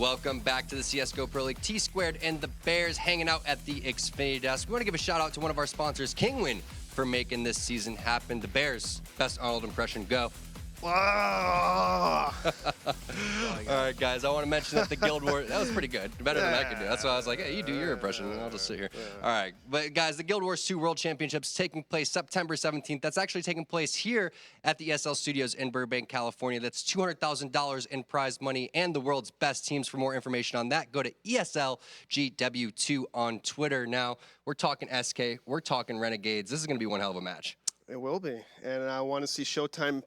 welcome back to the CSGO Pro League. T-Squared and the Bears hanging out at the Xfinity desk. We want to give a shout out to one of our sponsors, Kingwin, for making this season happen. The Bears, best Arnold impression, go. All right, guys, I want to mention that the Guild Wars, that was pretty good. Better than I could do. That's why I was like, hey, you do your impression, and I'll just sit here. All right, but guys, the Guild Wars 2 World Championships taking place September 17th. That's actually taking place here at the ESL Studios in Burbank, California. That's $200,000 in prize money and the world's best teams. For more information on that, go to ESLGW2 on Twitter. Now, we're talking SK, we're talking Renegades. This is going to be one hell of a match. It will be, and I want to see Showtime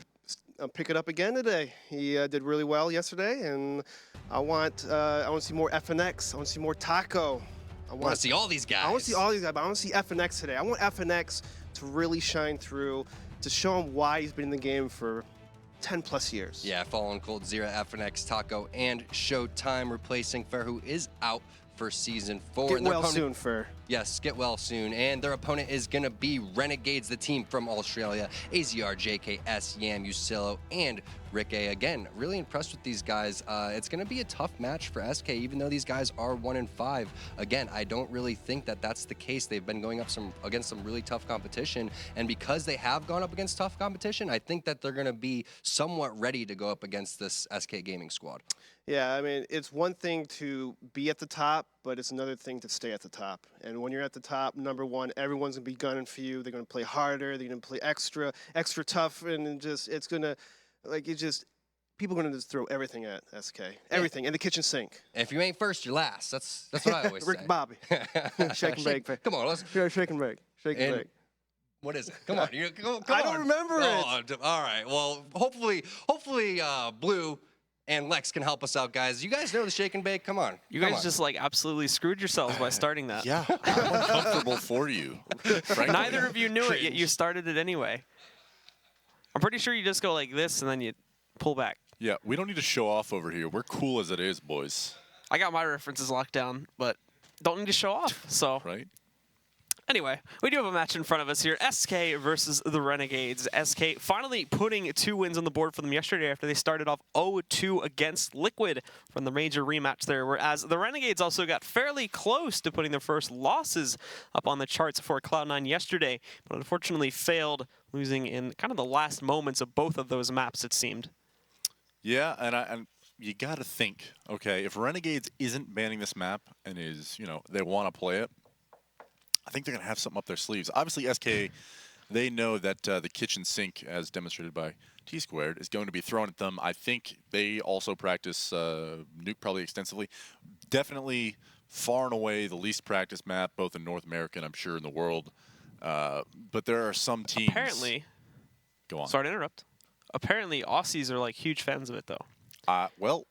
pick it up again today. He did really well yesterday, and I want to see more FNX. I want to see more Taco. I want to see all these guys. I want to see all these guys, but I want to see FNX today. I want FNX to really shine through, to show him why he's been in the game for 10+ years. Yeah, following Cold Zero, FNX, Taco, and Showtime, replacing Fair, who is out for Season 4. Get well soon, Fair. Yes, get well soon. And their opponent is going to be Renegades, the team from Australia. AZR, JKS, Yam, Usillo, and Rick A. Again, really impressed with these guys. It's going to be a tough match for SK, even though these guys are 1-5. Again, I don't really think that that's the case. They've been going up against some really tough competition. And because they have gone up against tough competition, I think that they're going to be somewhat ready to go up against this SK Gaming squad. Yeah, I mean, it's one thing to be at the top, but it's another thing to stay at the top. And when you're at the top, number one, everyone's going to be gunning for you. They're going to play harder. They're going to play extra tough. And just, it's going to, like, it just, people are going to just throw everything at SK. Everything. In the kitchen sink. If you ain't first, you're last. That's what I always say. Rick Bobby. Shake and bake. Come on, let's. Yeah, shake and bake. Shake and bake. What is it? Come on. Come I don't remember it. All right. Well, hopefully, Blue and Lex can help us out, guys. You guys know the shake and bake? Come on. You guys just like absolutely screwed yourselves by starting that. Yeah, I'm uncomfortable for you. Frankly. Neither of you knew it, yet you started it anyway. I'm pretty sure you just go like this and then you pull back. Yeah, we don't need to show off over here. We're cool as it is, boys. I got my references locked down, but don't need to show off. So. Right. Anyway, we do have a match in front of us here. SK versus the Renegades. SK finally putting 2 wins on the board for them yesterday after they started off 0-2 against Liquid from the major rematch there, whereas the Renegades also got fairly close to putting their first losses up on the charts for Cloud9 yesterday, but unfortunately failed, losing in kind of the last moments of both of those maps, it seemed. Yeah, and you got to think, okay, if Renegades isn't banning this map and is, they want to play it, I think they're going to have something up their sleeves. Obviously, SK, they know that the kitchen sink, as demonstrated by T-Squared, is going to be thrown at them. I think they also practice Nuke probably extensively. Definitely far and away the least practiced map, both in North America and I'm sure in the world. But there are some teams... Apparently... Go on. Sorry to interrupt. Apparently, Aussies are like huge fans of it, though. Well,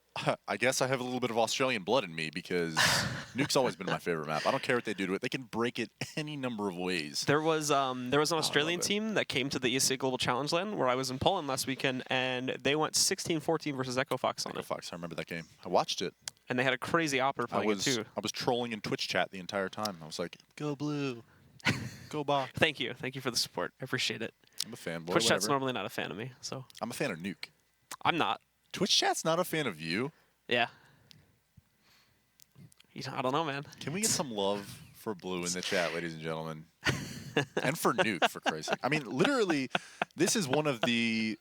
I guess I have a little bit of Australian blood in me because Nuke's always been my favorite map. I don't care what they do to it. They can break it any number of ways. There was an Australian team that came to the ESL Global Challenge LAN where I was in Poland last weekend, and they went 16-14 versus Echo Fox on it. Echo Fox, I remember that game. I watched it. And they had a crazy opera playing it too. I was trolling in Twitch chat the entire time. I was like, go Blue. Go Bach. Thank you. Thank you for the support. I appreciate it. I'm a fanboy. Twitch chat's normally not a fan of me, so. I'm a fan of Nuke. I'm not. Twitch chat's not a fan of you? Yeah. I don't know, man. Can we get some love for Blue in the chat, ladies and gentlemen? And for Nuke, for Christ's sake. I mean, literally, this is one of the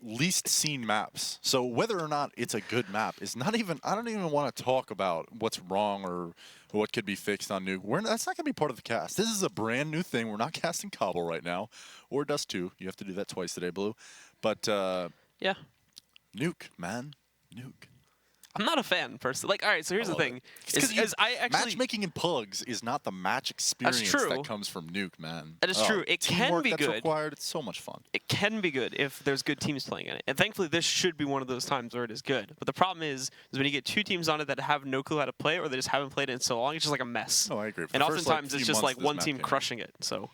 least seen maps. So whether or not it's a good map is not even, I don't even want to talk about what's wrong or what could be fixed on Nuke. That's not going to be part of the cast. This is a brand new thing. We're not casting Cobble right now. Or Dust 2. You have to do that twice today, Blue. But, yeah. Nuke, man. Nuke. I'm not a fan, personally. Like, all right, so here's the thing. Matchmaking in Pugs is not the match experience that comes from Nuke, man. That is true. It can be good. That's required. It's so much fun. It can be good if there's good teams playing in it. And thankfully, this should be one of those times where it is good. But the problem is when you get 2 teams on it that have no clue how to play or they just haven't played it in so long, it's just like a mess. Oh, I agree. And oftentimes, it's just like one team crushing it. So.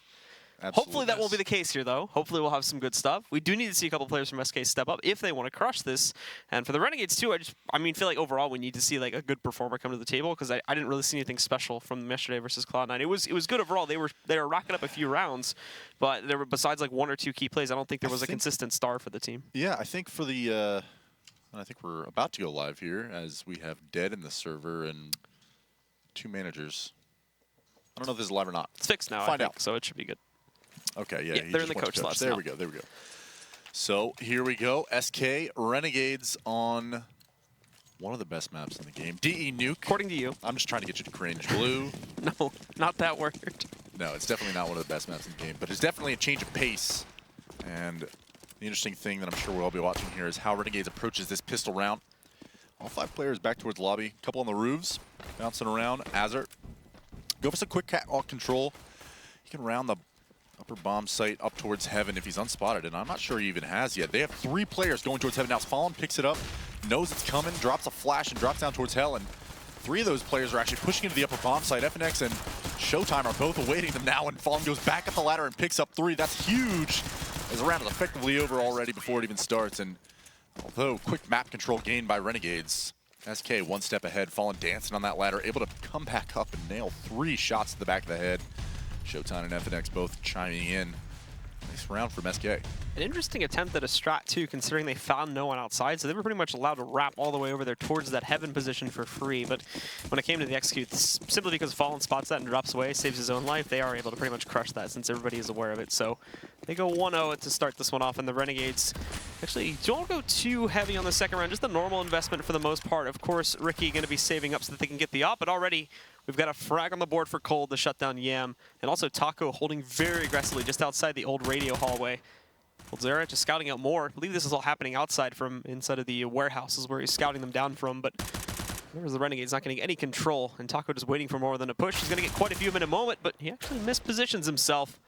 Hopefully that won't be the case here, though. Hopefully we'll have some good stuff. We do need to see a couple players from SK step up if they want to crush this. And for the Renegades, too, I feel like overall we need to see like a good performer come to the table because I didn't really see anything special from them yesterday versus Cloud9. It was good overall. They were racking up a few rounds, but there were besides like 1 or 2 key plays, I don't think there was a consistent star for the team. Yeah, I think for the And I think we're about to go live here as we have Dead in the server and 2 managers. I don't know if this is live or not. It's fixed now, Find I think, out. so it should be good. Okay, yeah. Yeah, he they're just in the went to coach slots There now. we go. There we go. So here we go. SK Renegades on one of the best maps in the game. DE Nuke. According to you. I'm just trying to get you to cringe. Blue. No, not that word. No, it's definitely not one of the best maps in the game, but it's definitely a change of pace. And the interesting thing that I'm sure we'll all be watching here is how Renegades approaches this pistol round. All 5 players back towards lobby. Couple on the roofs, bouncing around. Azert, go for some quick catwalk control. He can round the upper bomb site up towards Heaven if he's unspotted, and I'm not sure he even has yet. They have 3 players going towards Heaven now. Fallen picks it up, knows it's coming, drops a flash, and drops down towards Hell, and 3 of those players are actually pushing into the upper bomb site. FNX and Showtime are both awaiting them now, and Fallen goes back up the ladder and picks up 3. That's huge, as the round is effectively over already before it even starts. And although quick map control gained by Renegades, SK 1 step ahead. Fallen dancing on that ladder, able to come back up and nail 3 shots to the back of the head. Showtime and FNX both chiming in. Nice round from SK. An interesting attempt at a strat, too, considering they found no one outside, so they were pretty much allowed to wrap all the way over there towards that Heaven position for free. But when it came to the execute, simply because Fallen spots that and drops away, saves his own life, they are able to pretty much crush that since everybody is aware of it. So they go 1-0 to start this one off, and the Renegades actually don't go too heavy on the second round, just a normal investment for the most part. Of course, Ricky going to be saving up so that they can get the op, but already we've got a frag on the board for Cold to shut down Yam, and also Taco holding very aggressively just outside the old radio hallway. Zera just scouting out more. I believe this is all happening outside from inside of the warehouses where he's scouting them down from, but there's the Renegades not getting any control, and Taco just waiting for more than a push. He's going to get quite a few of them in a moment, but he actually mispositions himself.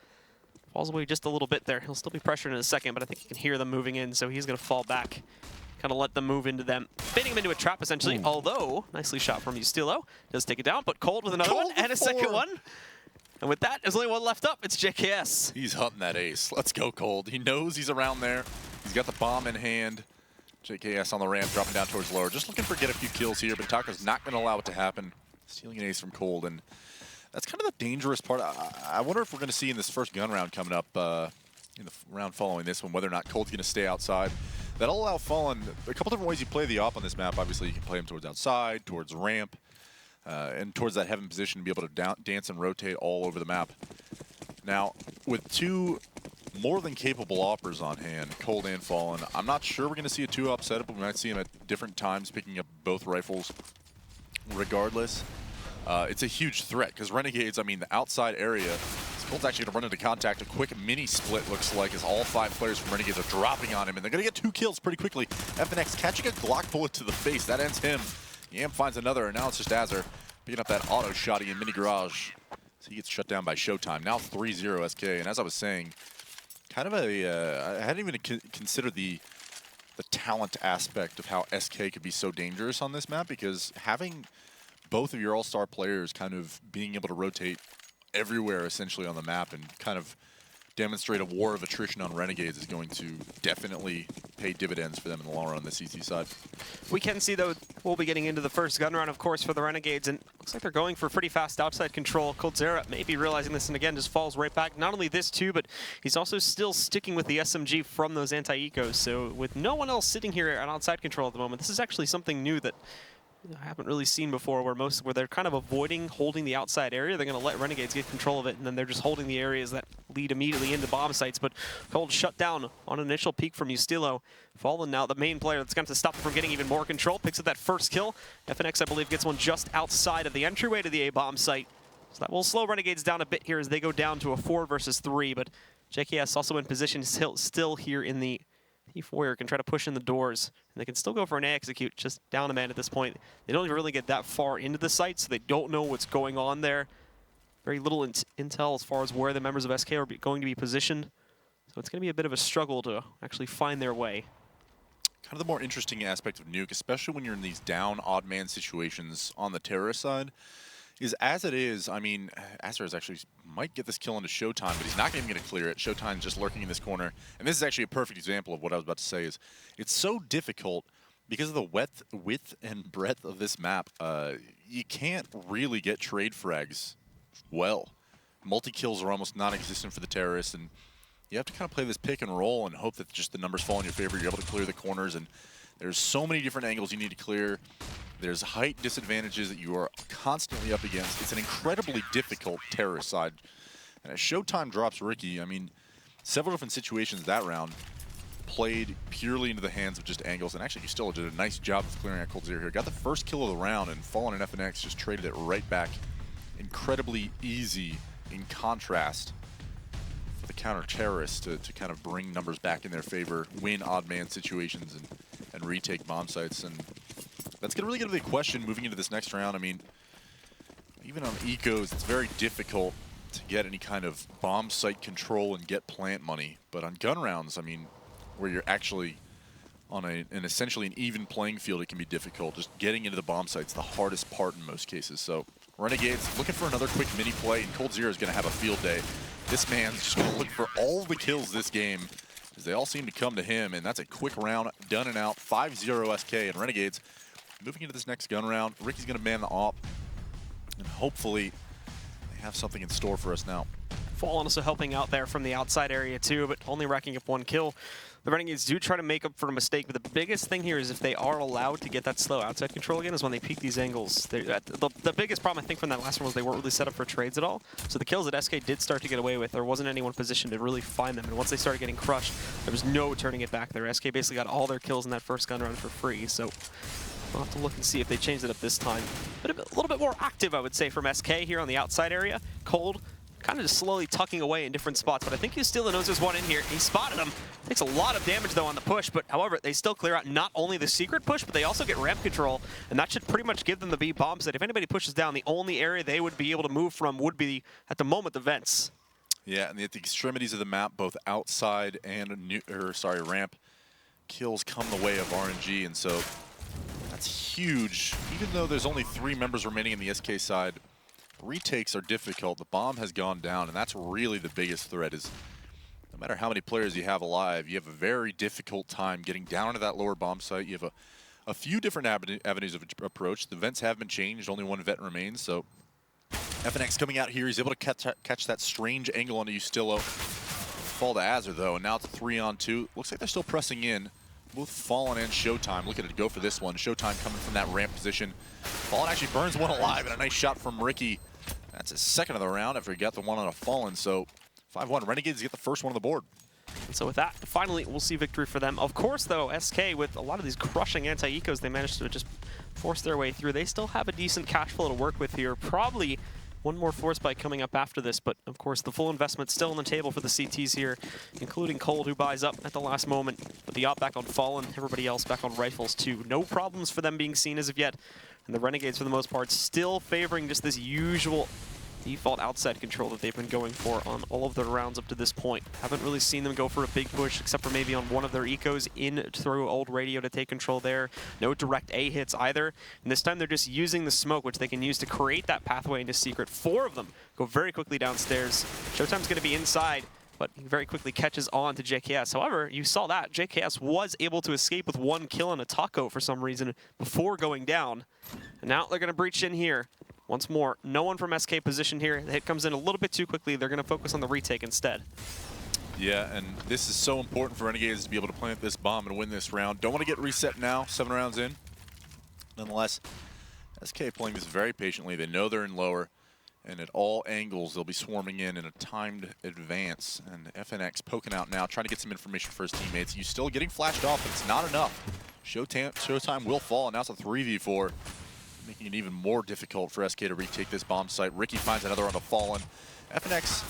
Falls away just a little bit there. He'll still be pressured in a second, but I think he can hear them moving in, so he's going to fall back. Kind of let them move into them, baiting him into a trap essentially, although, nicely shot from Ustilo. Does take it down, but Cold with another one, and a second one. And with that, there's only one left up. It's JKS. He's hunting that ace. Let's go, Cold. He knows he's around there. He's got the bomb in hand. JKS on the ramp, dropping down towards lower. Just looking for get a few kills here, but Taco's not going to allow it to happen. Stealing an ace from Cold, and that's kind of the dangerous part. I wonder if we're going to see in this first gun round coming up, in the round following this one, whether or not Cold's going to stay outside. That'll allow Fallen a couple different ways you play the op on this map. Obviously, you can play him towards outside, towards ramp, and towards that Heaven position to be able to dance and rotate all over the map. Now, with 2 more than capable oppers on hand, Cold and Fallen, I'm not sure we're going to see a 2-op setup, but we might see him at different times picking up both rifles. Regardless, it's a huge threat because Renegades, I mean, the outside area, Cold's actually going to run into contact. A quick mini split looks like as all 5 players from Renegades are dropping on him, and they're going to get 2 kills pretty quickly. FNX catching a Glock bullet to the face. That ends him. Yam finds another, and now it's just Azar picking up that auto shotty in mini garage. So he gets shut down by Showtime. Now 3-0 SK, and as I was saying, kind of a, I hadn't even considered the talent aspect of how SK could be so dangerous on this map, because having both of your all-star players kind of being able to rotate everywhere essentially on the map and kind of demonstrate a war of attrition on Renegades is going to definitely pay dividends for them in the long run on the CT side. We can see, though, we'll be getting into the first gun round, of course, for the Renegades, and looks like they're going for pretty fast outside control. Coldzera may be realizing this, and again, just falls right back. Not only this, too, but he's also still sticking with the SMG from those anti-ecos, so with no one else sitting here on outside control at the moment, this is actually something new that I haven't really seen before, where they're kind of avoiding holding the outside area. They're going to let Renegades get control of it, and then they're just holding the areas that lead immediately into bomb sites. But Cold shut down on an initial peek from Ustilo. Fallen now, the main player that's going to stop him from getting even more control, picks up that first kill. FNX, I believe, gets one just outside of the entryway to the A-bomb site. So that will slow Renegades down a bit here as they go down to a 4 versus 3. But JKS also in position still here in the T4 can try to push in the doors, and they can still go for an A-execute, just down a man at this point. They don't even really get that far into the site, so they don't know what's going on there. Very little intel as far as where the members of SK are going to be positioned. So it's going to be a bit of a struggle to actually find their way. Kind of the more interesting aspect of Nuke, especially when you're in these down odd man situations on the terrorist side, is as it is, I mean, Azar is actually might get this kill into Showtime, but he's not even going to clear it. Showtime's just lurking in this corner. And this is actually a perfect example of what I was about to say is it's so difficult because of the width and breadth of this map. You can't really get trade frags well. Multi-kills are almost non-existent for the terrorists, and you have to kind of play this pick and roll and hope that just the numbers fall in your favor. You're able to clear the corners, and There's so many different angles you need to clear. There's height disadvantages that you are constantly up against. It's an incredibly difficult terrorist side. And as Showtime drops Ricky, I mean, several different situations that round played purely into the hands of just angles. And actually, you still did a nice job of clearing out Cold Zero here. Got the first kill of the round, and Fallen and FNX just traded it right back. Incredibly easy in contrast for the counter-terrorists to kind of bring numbers back in their favor, win odd man situations, and retake bomb sites. And that's really going to be a question moving into this next round. I mean, even on ecos, it's very difficult to get any kind of bomb site control and get plant money. But on gun rounds, I mean, where you're actually on essentially an even playing field, it can be difficult. Just getting into the bomb site's the hardest part in most cases. So Renegades looking for another quick mini play, and Cold Zero is going to have a field day. This man's just going to look for all the kills this game, as they all seem to come to him, and that's a quick round, done and out. 5-0 SK, and Renegades moving into this next gun round. Ricky's going to man the AWP, and hopefully they have something in store for us now. Fallen also helping out there from the outside area too, but only racking up 1 kill. The Renegades do try to make up for a mistake, but the biggest thing here is if they are allowed to get that slow outside control again is when they peek these angles. The biggest problem, I think, from that last one was they weren't really set up for trades at all. So the kills that SK did start to get away with, there wasn't anyone positioned to really find them. And once they started getting crushed, there was no turning it back there. SK basically got all their kills in that first gun round for free. So we'll have to look and see if they change it up this time. But a little bit more active, I would say, from SK here on the outside area. Cold, kind of just slowly tucking away in different spots, but I think he still knows there's one in here. He spotted him. Takes a lot of damage, though, on the push, but however, they still clear out not only the secret push, but they also get ramp control, and that should pretty much give them the B bombs that if anybody pushes down, the only area they would be able to move from would be, at the moment, the vents. Yeah, and at the extremities of the map, both outside and ramp, kills come the way of RNG, and so that's huge. Even though there's only 3 members remaining in the SK side, retakes are difficult. The bomb has gone down, and that's really the biggest threat. Is no matter how many players you have alive, you have a very difficult time getting down to that lower bomb site. You have a few different avenues of approach. The vents have been changed. Only 1 vet remains, so FNX coming out here. He's able to catch that strange angle onto Ustillo. Fall to Azure, though, and now it's a 3-on-2. Looks like they're still pressing in. Both Fallen and Showtime looking to go for this one. Showtime coming from that ramp position. Fallen actually burns one alive, and a nice shot from Ricky. That's his second of the round after he got the one on a Fallen. So 5-1. Renegades get the first one on the board. And so with that, finally, we'll see victory for them. Of course, though, SK, with a lot of these crushing anti-ecos, they managed to just force their way through. They still have a decent cash flow to work with here. Probably one more force bite coming up after this, but of course the full investment still on the table for the CTs here, including Cold, who buys up at the last moment. But the op back on Fallen, everybody else back on Rifles too. No problems for them being seen as of yet. And the Renegades, for the most part, still favoring just this usual default outside control that they've been going for on all of their rounds up to this point. Haven't really seen them go for a big push, except for maybe on one of their ecos in through old radio to take control there. No direct A hits either. And this time they're just using the smoke, which they can use to create that pathway into secret. 4 of them go very quickly downstairs. Showtime's going to be inside, but he very quickly catches on to JKS. However, you saw that JKS was able to escape with 1 kill and a taco for some reason before going down. And now they're going to breach in here. Once more, no one from SK positioned here. The hit comes in a little bit too quickly. They're going to focus on the retake instead. Yeah, and this is so important for Renegades to be able to plant this bomb and win this round. Don't want to get reset now, 7 rounds in. Nonetheless, SK playing this very patiently. They know they're in lower, and at all angles, they'll be swarming in a timed advance. And FNX poking out now, trying to get some information for his teammates. You still getting flashed off, but it's not enough. Showtime will fall, and now it's a 3v4. Making it even more difficult for SK to retake this bomb site. Ricky finds another on the Fallen. FNX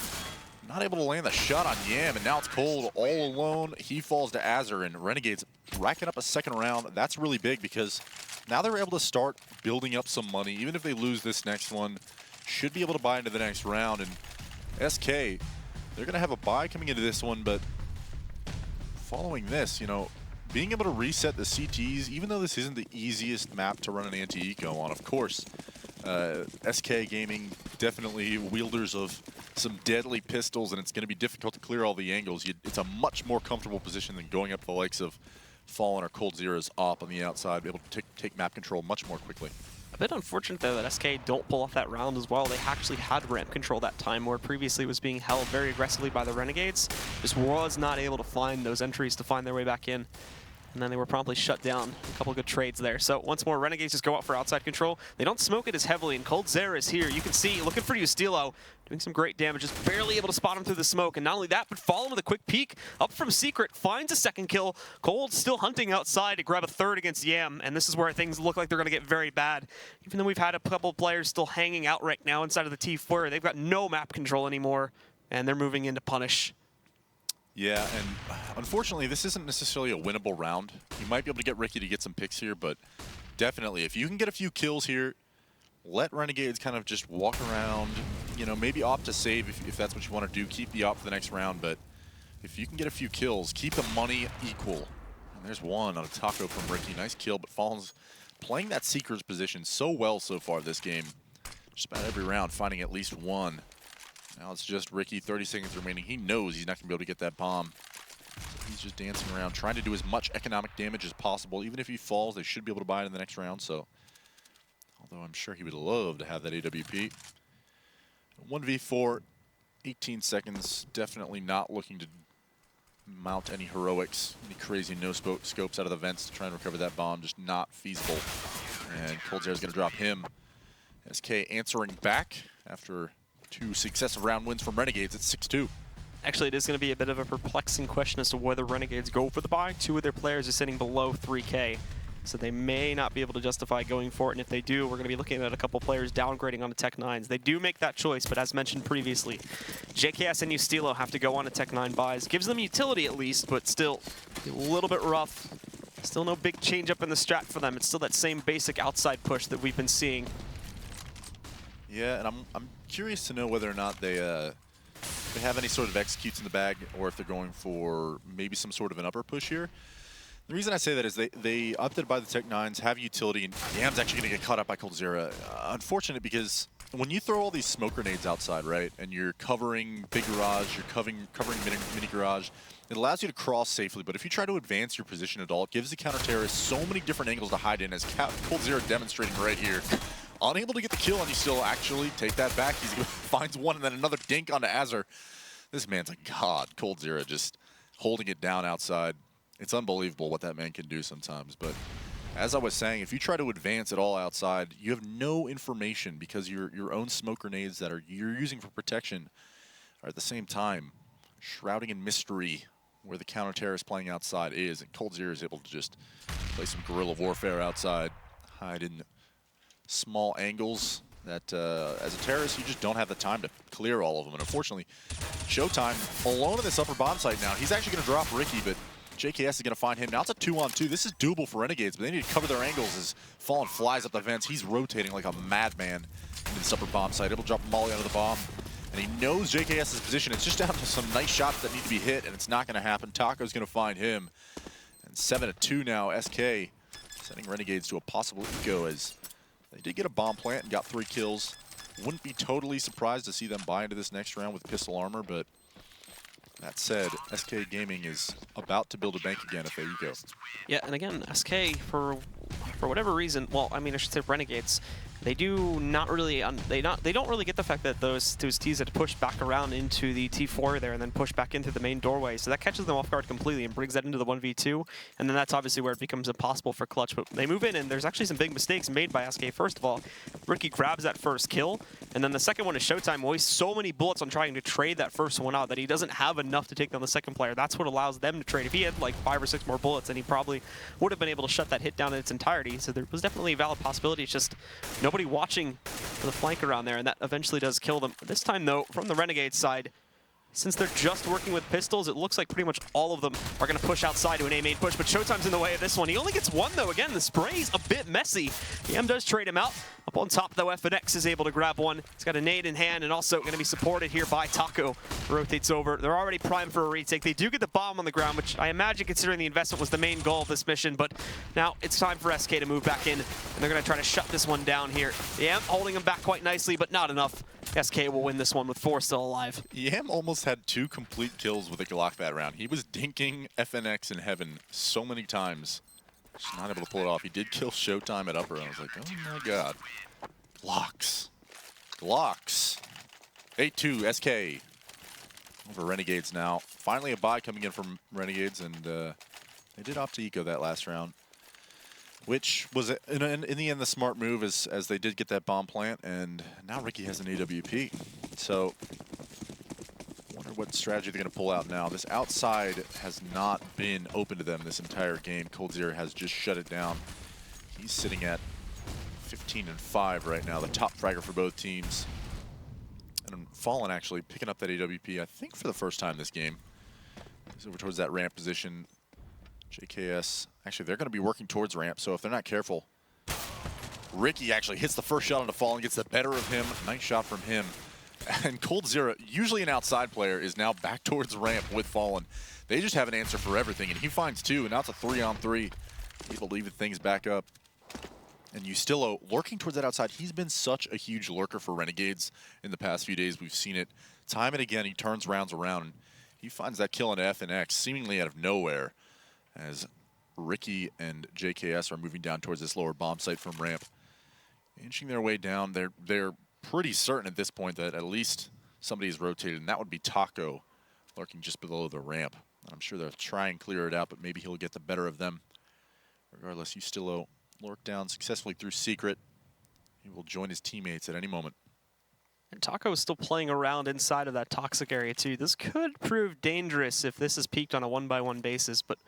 not able to land the shot on Yam, and now it's Cold all alone. He falls to Azure, and Renegades racking up a 2nd round. That's really big because now they're able to start building up some money. Even if they lose this next one, should be able to buy into the next round. And SK, they're going to have a buy coming into this one, but following this, you know, being able to reset the CTs, even though this isn't the easiest map to run an anti-eco on, of course, SK Gaming, definitely wielders of some deadly pistols, and it's going to be difficult to clear all the angles. It's a much more comfortable position than going up the likes of Fallen or Cold Zero's op on the outside, be able to take map control much more quickly. A bit unfortunate, though, that SK don't pull off that round as well. They actually had ramp control that time, where previously it was being held very aggressively by the Renegades. Just was not able to find those entries to find their way back in. And then they were promptly shut down. A couple good trades there. So once more, Renegades just go out for outside control. They don't smoke it as heavily, and coldzera is here. You can see, looking for Ustilo, doing some great damage, just barely able to spot him through the smoke. And not only that, but follow him with a quick peek. Up from Secret, finds a second kill. Cold still hunting outside to grab a third against Yam. And this is where things look like they're going to get very bad. Even though we've had a couple of players still hanging out right now inside of the T4, they've got no map control anymore. And they're moving into punish. Yeah, and unfortunately, this isn't necessarily a winnable round. You might be able to get Ricky to get some picks here, but definitely, if you can get a few kills here, let Renegades kind of just walk around, you know, maybe opt to save if that's what you want to do. Keep the op for the next round, but if you can get a few kills, keep the money equal. And there's one on a taco from Ricky. Nice kill, but Fallen's playing that Seeker's position so well so far this game. Just about every round, finding at least one. Now it's just Ricky, 30 seconds remaining. He knows he's not going to be able to get that bomb. So he's just dancing around, trying to do as much economic damage as possible. Even if he falls, they should be able to buy it in the next round. So, although I'm sure he would love to have that AWP. 1v4, 18 seconds. Definitely not looking to mount any heroics, any crazy no-scopes out of the vents to try and recover that bomb. Just not feasible. And coldzera is going to drop him. SK answering back after 2 successive round wins from Renegades at 6-2. Actually, it is going to be a bit of a perplexing question as to whether Renegades go for the buy. 2 of their players are sitting below 3K, so they may not be able to justify going for it. And if they do, we're going to be looking at a couple players downgrading onto Tech 9s. They do make that choice, but as mentioned previously, JKS and Ustilo have to go on to Tech 9 buys. Gives them utility at least, but still a little bit rough. Still no big change up in the strat for them. It's still that same basic outside push that we've been seeing. Yeah, and I'm curious to know whether or not they have any sort of executes in the bag, or if they're going for maybe some sort of an upper push here. The reason I say that is they opted by the Tech 9s, have utility, and Yam's actually going to get caught up by coldzera. Unfortunate, because when you throw all these smoke grenades outside, right, and you're covering big garage, you're covering mini garage, it allows you to cross safely. But if you try to advance your position at all, it gives the counter-terrorist so many different angles to hide in, as coldzera demonstrating right here. Unable to get the kill, and you still actually take that back. He finds one, and then another dink onto Azur. This man's a god. coldzera just holding it down outside. It's unbelievable what that man can do sometimes. But as I was saying, if you try to advance at all outside, you have no information, because your own smoke grenades that you're using for protection are at the same time shrouding in mystery where the counter-terrorist playing outside is. And coldzera is able to just play some guerrilla warfare outside, hide in small angles that, as a terrorist, you just don't have the time to clear all of them. And unfortunately, Showtime alone in this upper bomb site now. He's actually going to drop Ricky, but JKS is going to find him. Now it's a 2-on-2. This is doable for Renegades, but they need to cover their angles as Fallen flies up the vents. He's rotating like a madman into this upper bomb site. Able to drop Molly under the bomb. And he knows JKS's position. It's just down to some nice shots that need to be hit, and it's not going to happen. Taco's going to find him. And 7-2 now, SK sending Renegades to a possible eco, as they did get a bomb plant and got 3 kills. Wouldn't be totally surprised to see them buy into this next round with pistol armor, but that said, SK Gaming is about to build a bank again if they eco. Yeah, and again, SK, for whatever reason, well, I mean, I should say Renegades, they do not really, they don't really get the fact that those Ts had pushed back around into the T4 there and then pushed back into the main doorway. So that catches them off guard completely and brings that into the 1v2. And then that's obviously where it becomes impossible for Clutch. But they move in, and there's actually some big mistakes made by SK. First of all, Ricky grabs that first kill, and then the second one is Showtime wastes so many bullets on trying to trade that first one out that he doesn't have enough to take down the second player. That's what allows them to trade. If he had like 5 or 6 more bullets, then he probably would have been able to shut that hit down in its entirety. So there was definitely a valid possibility. It's just nobody watching for the flank around there, and that eventually does kill them. This time, though, from the Renegades side, since they're just working with pistols, it looks like pretty much all of them are going to push outside to an A-main push, but Showtime's in the way of this one. He only gets 1, though. Again, the spray's a bit messy. EM does trade him out. Up on top, though, FNX is able to grab one. He's got a nade in hand, and also going to be supported here by Taco. Rotates over. They're already primed for a retake. They do get the bomb on the ground, which I imagine, considering the investment, was the main goal of this mission, but now it's time for SK to move back in, and they're going to try to shut this one down here. EM holding him back quite nicely, but not enough. SK will win this one with 4 still alive. Yam almost had 2 complete kills with a Glock that round. He was dinking FNX in heaven so many times. Just not able to pull it off. He did kill Showtime at upper. I was like, oh my god. Glocks. Glocks. 8-2 SK over Renegades now. Finally a buy coming in from Renegades, and They did opt to eco that last round, which was, in the end, the smart move as they did get that bomb plant, and now Ricky has an AWP. So, I wonder what strategy they're going to pull out now. This outside has not been open to them this entire game. coldzera has just shut it down. He's sitting at 15-5 right now, the top fragger for both teams. And Fallen actually picking up that AWP, I think, for the first time this game. He's over towards that ramp position. JKS, actually, they're going to be working towards ramp, so if they're not careful, Ricky actually hits the first shot onto Fallen, gets the better of him. Nice shot from him. And coldzera, usually an outside player, is now back towards ramp with Fallen. They just have an answer for everything, and he finds two, and now it's a 3-on-3. People leaving things back up. And Ustillo lurking towards that outside. He's been such a huge lurker for Renegades in the past few days. We've seen it time and again. He turns rounds around, and he finds that kill on F and X seemingly out of nowhere as Ricky and JKS are moving down towards this lower bomb site from ramp. Inching their way down. They're pretty certain at this point that at least somebody is rotated, and that would be Taco lurking just below the ramp. I'm sure they'll try and clear it out, but maybe he'll get the better of them. Regardless, Ustillo lurked down successfully through secret. He will join his teammates at any moment. And Taco is still playing around inside of that toxic area too. This could prove dangerous if this is peaked on a 1-by-1 basis, but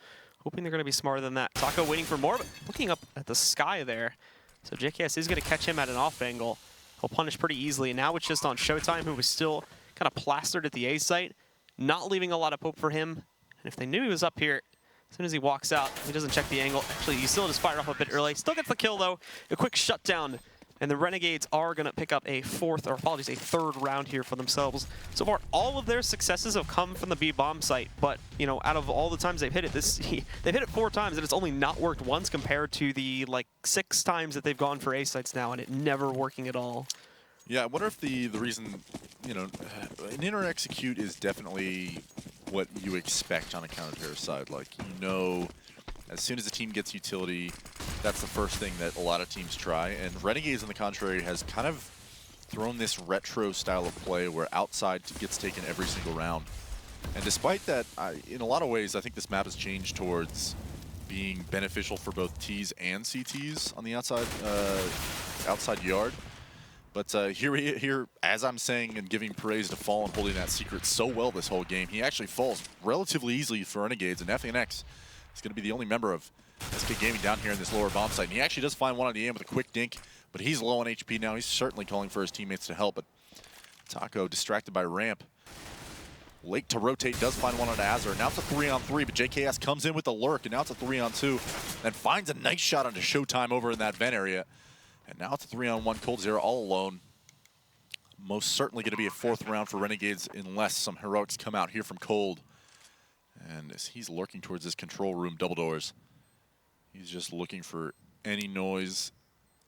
hoping they're going to be smarter than that. Taco waiting for more, but looking up at the sky there. So JKS is going to catch him at an off angle. He'll punish pretty easily. And now it's just on Showtime, who was still kind of plastered at the A site, not leaving a lot of hope for him. And if they knew he was up here, as soon as he walks out, he doesn't check the angle. Actually, he still just fired off a bit early. Still gets the kill, though. A quick shutdown. And the Renegades are going to pick up a third round here for themselves. So far, all of their successes have come from the B bomb site. But, you know, out of all the times they've hit it, they've hit it 4 times, and it's only not worked once compared to the, like, 6 times that they've gone for A sites now, and it never working at all. Yeah, I wonder if the reason, you know, an inner execute is definitely what you expect on a counter-terror side. Like, you know, as soon as a team gets utility, that's the first thing that a lot of teams try. And Renegades, on the contrary, has kind of thrown this retro style of play where outside gets taken every single round. And despite that, in a lot of ways, I think this map has changed towards being beneficial for both Ts and CTs on the outside yard. But here, as I'm saying and giving praise to Fallen holding that secret so well this whole game, he actually falls relatively easily for Renegades, and FNX is going to be the only member of SK Gaming down here in this lower bomb site. And he actually does find one on the end with a quick dink, but he's low on HP now. He's certainly calling for his teammates to help, but Taco distracted by ramp. Late to rotate, does find one on Azure. Now it's a 3-on-3, but JKS comes in with the lurk, and now it's a 3-on-2, and finds a nice shot onto Showtime over in that vent area. And now it's a 3-on-1, coldzera all alone. Most certainly going to be a 4th round for Renegades unless some heroics come out here from Cold. And as he's lurking towards this control room, double doors, he's just looking for any noise,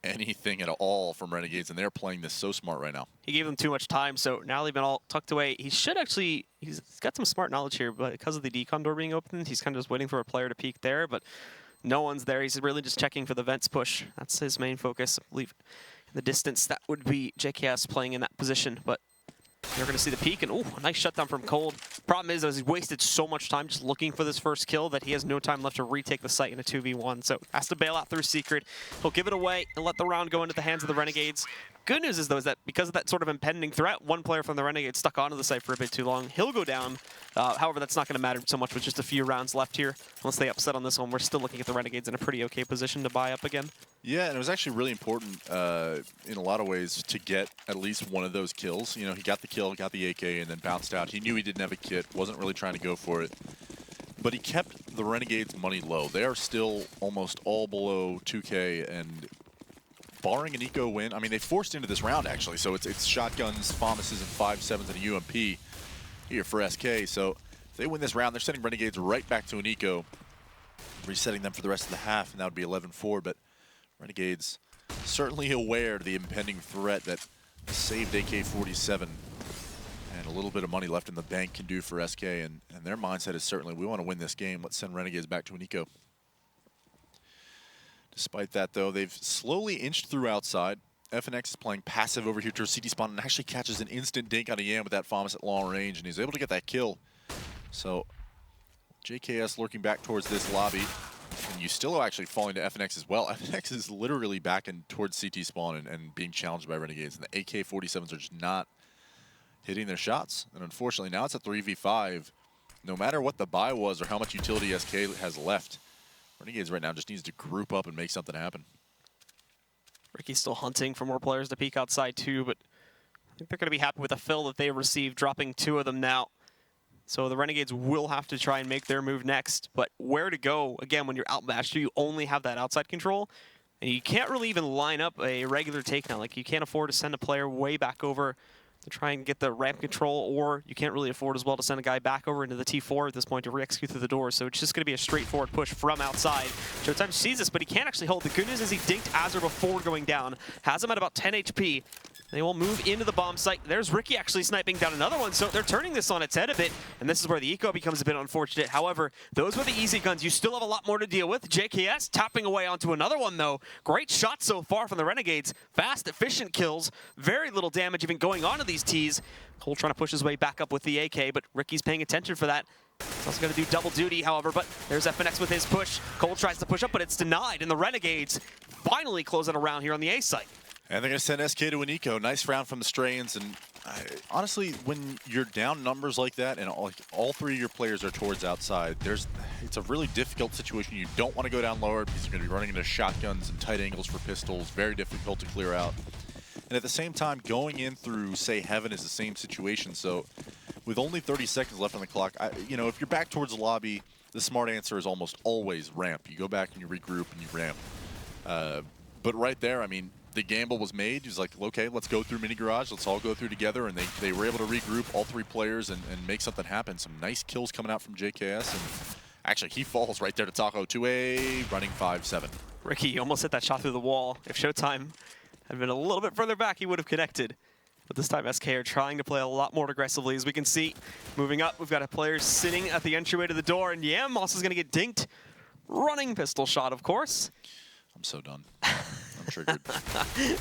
anything at all from Renegades, and they're playing this so smart right now. He gave them too much time, so now they've been all tucked away. He should actually, he's got some smart knowledge here, but because of the decon door being opened, he's kind of just waiting for a player to peek there, but no one's there. He's really just checking for the vents push. That's his main focus. I believe in the distance, that would be JKS playing in that position, but you're going to see the peek, and ooh, a nice shutdown from Cold. Problem is, he's wasted so much time just looking for this first kill that he has no time left to retake the site in a 2v1, so has to bail out through secret. He'll give it away and let the round go into the hands of the Renegades. Good news is, though, is that because of that sort of impending threat, one player from the Renegades stuck onto the site for a bit too long. He'll go down. However, that's not going to matter so much with just a few rounds left here. Unless they upset on this one, we're still looking at the Renegades in a pretty okay position to buy up again. Yeah, and it was actually really important in a lot of ways to get at least one of those kills. You know, he got the kill, got the AK, and then bounced out. He knew he didn't have a kit, wasn't really trying to go for it. But he kept the Renegades' money low. They are still almost all below 2K, and barring an eco win, I mean, they forced into this round, actually. So it's shotguns, FAMASs, and 5.7s, and a UMP here for SK. So if they win this round, they're sending Renegades right back to an eco, resetting them for the rest of the half, and that would be 11-4. But Renegades certainly aware of the impending threat that saved AK-47 and a little bit of money left in the bank can do for SK, and their mindset is certainly, we want to win this game. Let's send Renegades back to an eco. Despite that, though, they've slowly inched through outside. FNX is playing passive over here to a CT spawn and actually catches an instant dink on a Yam with that FAMAS at long range, and he's able to get that kill. So JKS lurking back towards this lobby. And you still are actually falling to FNX as well. FNX is literally back in towards CT spawn and being challenged by Renegades. And the AK-47s are just not hitting their shots. And unfortunately, now it's a 3v5. No matter what the buy was or how much utility SK has left, Renegades right now just needs to group up and make something happen. Ricky's still hunting for more players to peek outside too, but I think they're going to be happy with the fill that they received, dropping 2 of them now. So the Renegades will have to try and make their move next. But where to go, again, when you're outmatched, you only have that outside control. And you can't really even line up a regular takedown. Like, you can't afford to send a player way back over to try and get the ramp control, or you can't really afford as well to send a guy back over into the T4 at this point to re-execute through the door. So it's just going to be a straightforward push from outside. Showtime sees this, but he can't actually hold. The good news is he dinked Azure before going down. Has him at about 10 HP. They will move into the bomb site. There's Ricky actually sniping down another one, so they're turning this on its head a bit, and this is where the eco becomes a bit unfortunate. However, those were the easy guns. You still have a lot more to deal with. JKS tapping away onto another one, though. Great shot so far from the Renegades. Fast, efficient kills. Very little damage even going onto these Ts. Cole trying to push his way back up with the AK, but Ricky's paying attention for that. He's also going to do double duty, however, but there's FNX with his push. Cole tries to push up, but it's denied, and the Renegades finally close it around here on the A site. And they're going to send SK to an eco. Nice round from the Strains. And honestly, when you're down numbers like that and all 3 of your players are towards outside, it's a really difficult situation. You don't want to go down lower because you're going to be running into shotguns and tight angles for pistols. Very difficult to clear out. And at the same time, going in through, say, Heaven is the same situation. So with only 30 seconds left on the clock, you know, if you're back towards the lobby, the smart answer is almost always ramp. You go back and you regroup and you ramp. But right there, I mean, the gamble was made. He was like, okay, let's go through mini garage. Let's all go through together. And they were able to regroup, all 3 players, and make something happen. Some nice kills coming out from JKS. And actually, he falls right there to Taco 2A, running 5-7. Ricky almost hit that shot through the wall. If Showtime had been a little bit further back, he would have connected. But this time, SK are trying to play a lot more aggressively. As we can see, moving up, we've got a player sitting at the entryway to the door. And yeah, Moss is going to get dinked. Running pistol shot, of course. I'm so done. I'm triggered.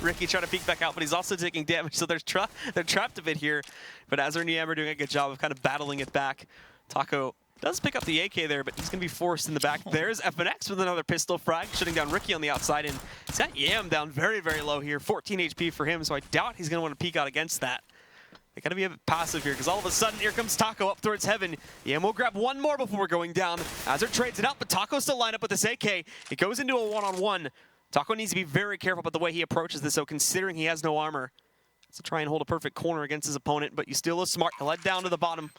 Ricky trying to peek back out, but he's also taking damage, so they're trapped a bit here. But Azure and Yam are doing a good job of kind of battling it back. Taco does pick up the AK there, but he's going to be forced in the back. There's FNX with another pistol frag, shutting down Ricky on the outside, and it's got Yam down very, very low here. 14 HP for him, so I doubt he's going to want to peek out against that. They got to be a bit passive here, because all of a sudden, here comes Taco up towards Heaven. Yam will grab one more before we're going down. Azure trades it out, but Taco still lined up with this AK. It goes into a one-on-one. Taco needs to be very careful about the way he approaches this, so considering he has no armor. So try and hold a perfect corner against his opponent, but you still is smart. He'll head down to the bottom.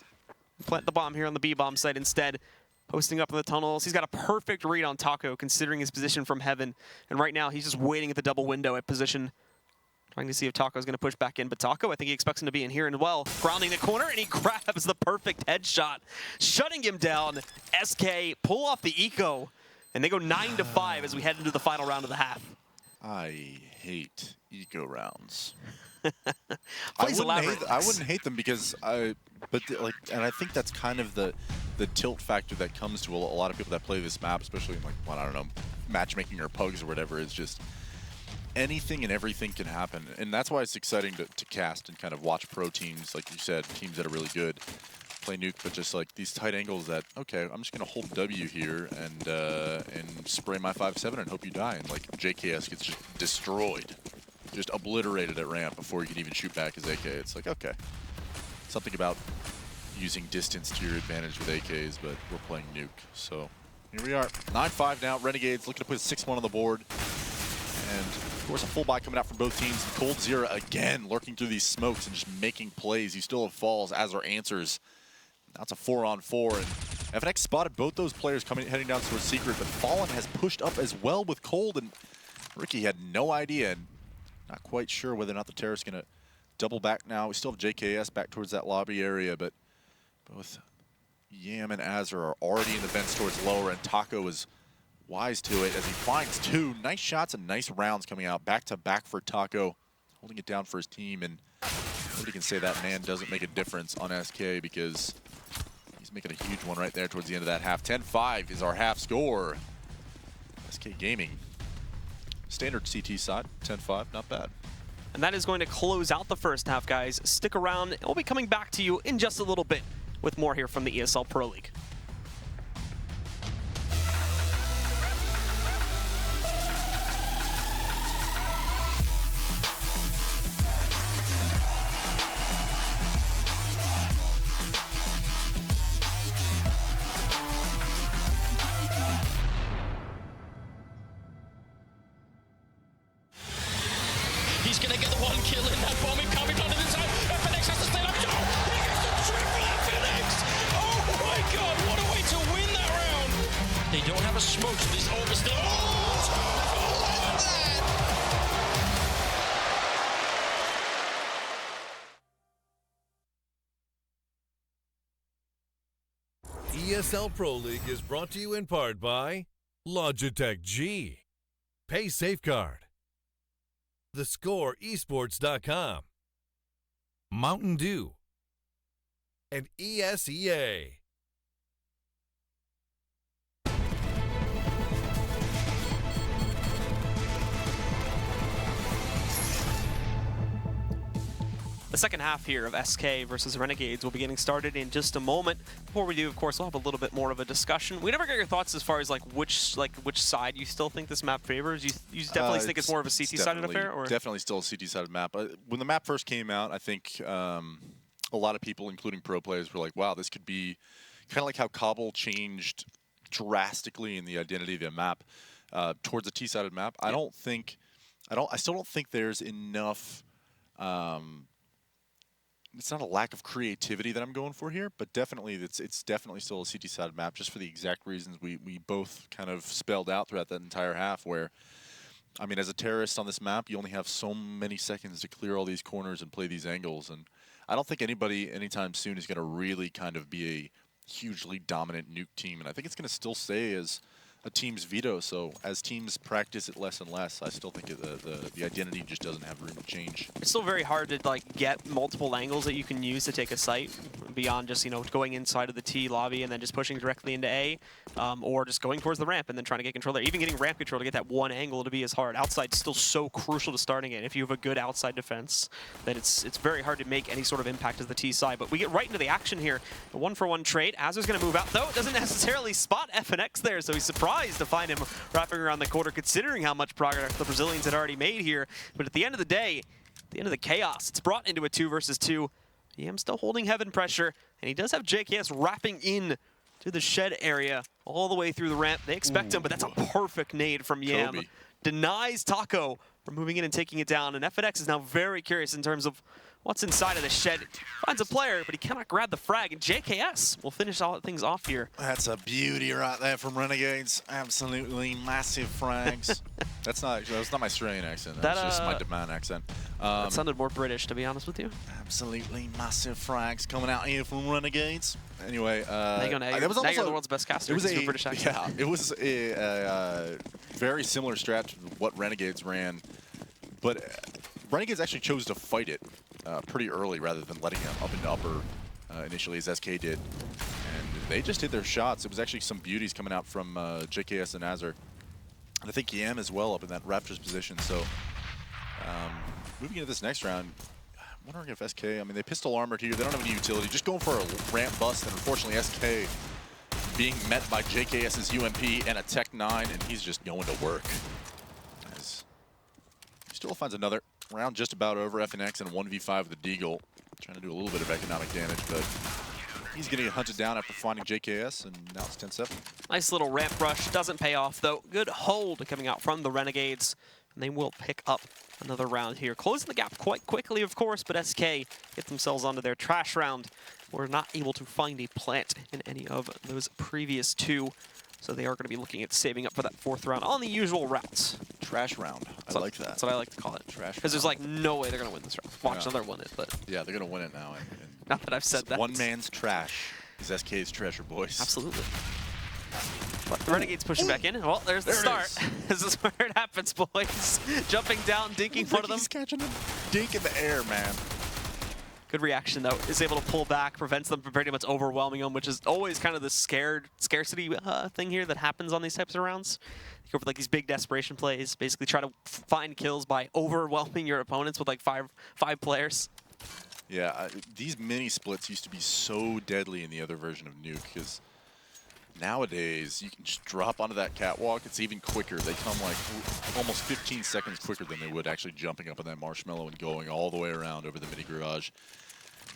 Plant the bomb here on the B-bomb site instead. Posting up in the tunnels. He's got a perfect read on Taco, considering his position from Heaven. And right now, he's just waiting at the double window at position. Trying to see if Taco's going to push back in. But Taco, I think he expects him to be in here as well. Grounding the corner, and he grabs the perfect headshot. Shutting him down. SK pull off the eco. And they go 9-5 as we head into the final round of the half. I hate eco rounds. Please elaborate. I wouldn't hate them because and I think that's kind of the tilt factor that comes to a lot of people that play this map, especially in, like, well, I don't know, matchmaking or pugs or whatever. Is just anything and everything can happen, and that's why it's exciting to cast and kind of watch pro teams, like you said, teams that are really good play Nuke, but just like these tight angles that, okay, I'm just gonna hold W here and spray my 5-7 and hope you die, and like JKS gets just destroyed. Just obliterated at ramp before you can even shoot back his AK. It's like, okay. Something about using distance to your advantage with AKs, but we're playing Nuke. So here we are. 9-5 now. Renegades looking to put a 6-1 on the board. And of course, a full buy coming out from both teams. And Cold Zero again lurking through these smokes and just making plays. You still have falls. Azure answers. Now it's a 4-on-4. And FNX spotted both those players heading down towards Secret, but Fallen has pushed up as well with Cold. And Ricky had no idea. And not quite sure whether or not the terrorist's going to double back now. We still have JKS back towards that lobby area, but both Yam and Azure are already in the vents towards lower, and Taco is wise to it as he finds 2 nice shots and nice rounds coming out back-to-back for Taco, holding it down for his team. And nobody can say that man doesn't make a difference on SK, because he's making a huge one right there towards the end of that half. 10-5 is our half score. SK Gaming. Standard CT side, 10-5, not bad. And that is going to close out the first half, guys. Stick around. We'll be coming back to you in just a little bit with more here from the ESL Pro League. of smoke to these overstill. Oh, ESL Pro League is brought to you in part by Logitech G, Pay Safeguard, TheScoreEsports.com, Mountain Dew, and ESEA. The second half here of SK versus Renegades will be getting started in just a moment. Before we do, of course, we'll have a little bit more of a discussion. We never got your thoughts as far as which side you still think this map favors. You definitely think it's more of a CT-sided affair, or definitely still a CT-sided map. When the map first came out, I think a lot of people, including pro players, were like, "Wow, this could be kind of like how Cobble changed drastically in the identity of the map towards a T-sided map." I still don't think there's enough. It's not a lack of creativity that I'm going for here, but definitely it's definitely still a CT-sided map, just for the exact reasons we both kind of spelled out throughout that entire half, where, I mean, as a terrorist on this map, you only have so many seconds to clear all these corners and play these angles, and I don't think anybody anytime soon is going to really kind of be a hugely dominant Nuke team, and I think it's going to still stay as a team's veto. So as teams practice it less and less, I still think the identity just doesn't have room to change. It's still very hard to get multiple angles that you can use to take a site beyond just going inside of the T lobby and then just pushing directly into A, or just going towards the ramp and then trying to get control there. Even getting ramp control to get that one angle to be as hard. Outside's still so crucial to starting it. If you have a good outside defense, then it's very hard to make any sort of impact as the T side. But we get right into the action here. A 1-for-1 trade. Azur's going to move out, though. It doesn't necessarily spot FNX there, so he's surprised to find him wrapping around the corner, considering how much progress the Brazilians had already made here. But at the end of the day, at the end of the chaos, it's brought into a 2 versus 2. Yam still holding heaven pressure, and he does have JKS wrapping in to the shed area all the way through the ramp. They expect him, but that's a perfect nade from Yam. Kobe Denies Taco from moving in and taking it down, and FNX is now very curious in terms of what's inside of the shed. Finds a player, but he cannot grab the frag, and JKS will finish all things off here. That's a beauty right there from Renegades. Absolutely massive frags. That's not my Australian accent. That's just my demand accent. That sounded more British, to be honest with you. Absolutely massive frags coming out here from Renegades. Anyway, now you're the world's best caster. It was a British accent. Yeah, it was a very similar strat to what Renegades ran, but Renegades actually chose to fight it pretty early rather than letting them up into upper initially, as SK did. And they just hit their shots. It was actually some beauties coming out from JKS and Azur. And I think Yam as well up in that Raptors position. So moving into this next round, I'm wondering if SK, I mean, they pistol armored here. They don't have any utility. Just going for a ramp bust, and unfortunately SK being met by JKS's UMP and a Tech 9, and he's just going to work. As he still finds another round just about over. FNX and 1v5 with the Deagle, trying to do a little bit of economic damage, but he's going to get hunted down after finding JKS, and now it's 10-7. Nice little ramp rush. Doesn't pay off, though. Good hold coming out from the Renegades, and they will pick up another round here. Closing the gap quite quickly, of course, but SK get themselves onto their trash round. We're not able to find a plant in any of those previous 2. So they are going to be looking at saving up for that 4th round on the usual routes. Trash round. I like that. That's what I like to call it. Trash because there's no way they're going to win this round. Watch them, they're win it, but yeah, they're going to win it now. And not that I've said that. One man's trash is SK's treasure, boys. Absolutely. But the Renegades pushing back in. Well, there's the start. This is where it happens, boys. Jumping down, dinking one of them. He's catching a dink in the air, man. Good reaction, though. Is able to pull back, prevents them from pretty much overwhelming them, which is always kind of the scarcity thing here that happens on these types of rounds. You go for these big desperation plays, basically try to find kills by overwhelming your opponents with five players. Yeah, these mini splits used to be so deadly in the other version of Nuke, because nowadays you can just drop onto that catwalk. It's even quicker. They come almost 15 seconds quicker than they would actually jumping up on that marshmallow and going all the way around over the mini garage.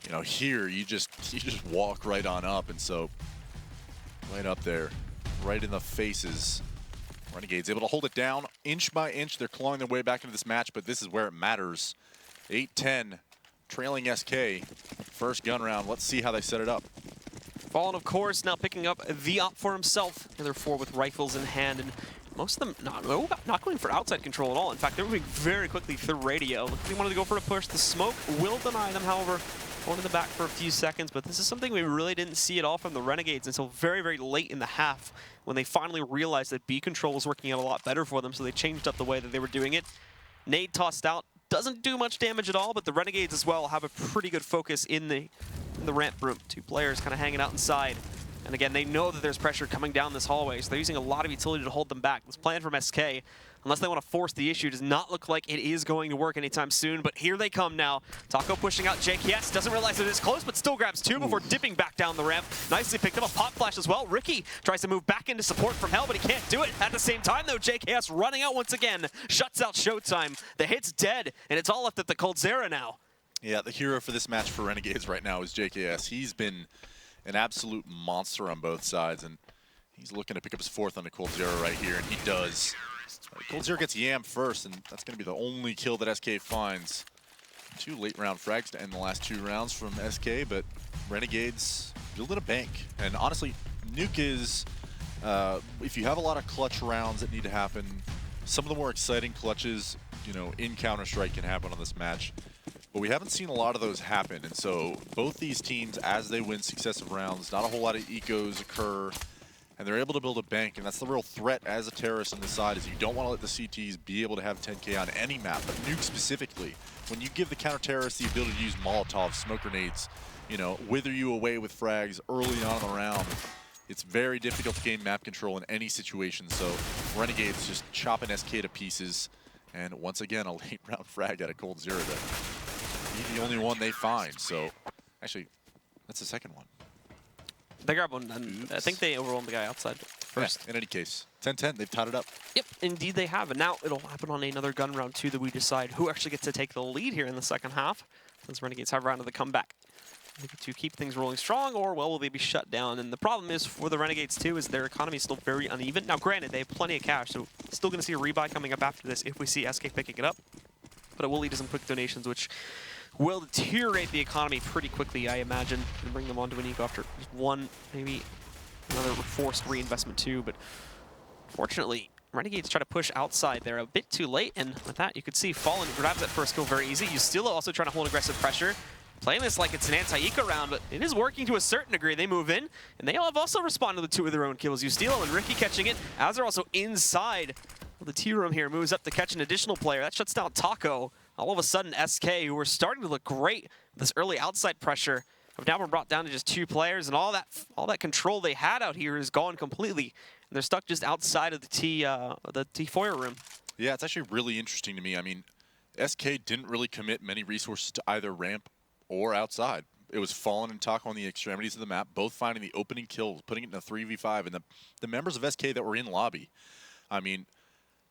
You know, here you just walk right on up, and so right up there, right in the faces. Renegades able to hold it down inch by inch. They're clawing their way back into this match, but this is where it matters. 8-10, trailing SK. First gun round. Let's see how they set it up. Fallen, of course, now picking up the op for himself. The other 4 with rifles in hand, and most of them not going for outside control at all. In fact, they're moving very quickly through radio. They wanted to go for a push. The smoke will deny them, however, going in the back for a few seconds. But this is something we really didn't see at all from the Renegades until very, very late in the half, when they finally realized that B control was working out a lot better for them, so they changed up the way that they were doing it. Nade tossed out. Doesn't do much damage at all, but the Renegades as well have a pretty good focus in the ramp room. 2 players kind of hanging out inside. And again, they know that there's pressure coming down this hallway, so they're using a lot of utility to hold them back. This plan from SK, unless they want to force the issue, does not look like it is going to work anytime soon, but here they come now. Taco pushing out JKS, doesn't realize it is close, but still grabs 2 before dipping back down the ramp. Nicely picked up a pop flash as well. Ricky tries to move back into support from Hell, but he can't do it. At the same time, though, JKS running out once again, shuts out Showtime. The hit's dead, and it's all left at the Coldzera now. Yeah, the hero for this match for Renegades right now is JKS. He's been an absolute monster on both sides, and he's looking to pick up his 4th on the Coldzera right here, and he does. Coldzera gets yammed first, and that's going to be the only kill that SK finds. 2 late round frags to end the last 2 rounds from SK, but Renegades building a bank. And honestly, Nuke is, if you have a lot of clutch rounds that need to happen, some of the more exciting clutches, you know, in Counter-Strike can happen on this match. But we haven't seen a lot of those happen, and so both these teams, as they win successive rounds, not a whole lot of ecos occur, and they're able to build a bank, and that's the real threat as a terrorist on this side, is you don't want to let the CTs be able to have 10K on any map, but Nuke specifically. When you give the counter-terrorists the ability to use Molotovs, smoke grenades, you know, wither you away with frags early on in the round, it's very difficult to gain map control in any situation, so Renegades just chopping SK to pieces, and once again, a late round frag at a Coldzera that be the only one they find. So actually, that's the second one. They grab one, and I think they overwhelmed the guy outside first. Yeah, in any case, 10-10, they've tied it up. Yep, indeed they have. And now it'll happen on another gun round 2 that we decide who actually gets to take the lead here in the second half, since Renegades have round of the comeback. To keep things rolling strong, or, well, will they be shut down? And the problem is for the Renegades, too, is their economy is still very uneven. Now, granted, they have plenty of cash, so still going to see a rebuy coming up after this if we see SK picking it up. But it will lead to some quick donations, which will deteriorate the economy pretty quickly, I imagine, and bring them onto an eco after just one, maybe another forced reinvestment, too. But fortunately, Renegades try to push outside there a bit too late, and with that, you could see Fallen grabs that first kill very easy. Yustilo also trying to hold aggressive pressure. Playing this like it's an anti-eco round, but it is working to a certain degree. They move in, and they all have also responded with 2 of their own kills. Yustilo and Ricky catching it, as they're also inside. Well, the T-room here moves up to catch an additional player. That shuts down Taco. All of a sudden, SK, who were starting to look great with this early outside pressure, have now been brought down to just 2 players, and all that control they had out here is gone completely. And they're stuck just outside of the T foyer room. Yeah, it's actually really interesting to me. I mean, SK didn't really commit many resources to either ramp or outside. It was Fallen and Taco on the extremities of the map, both finding the opening kills, putting it in a 3v5, and the members of SK that were in lobby. I mean,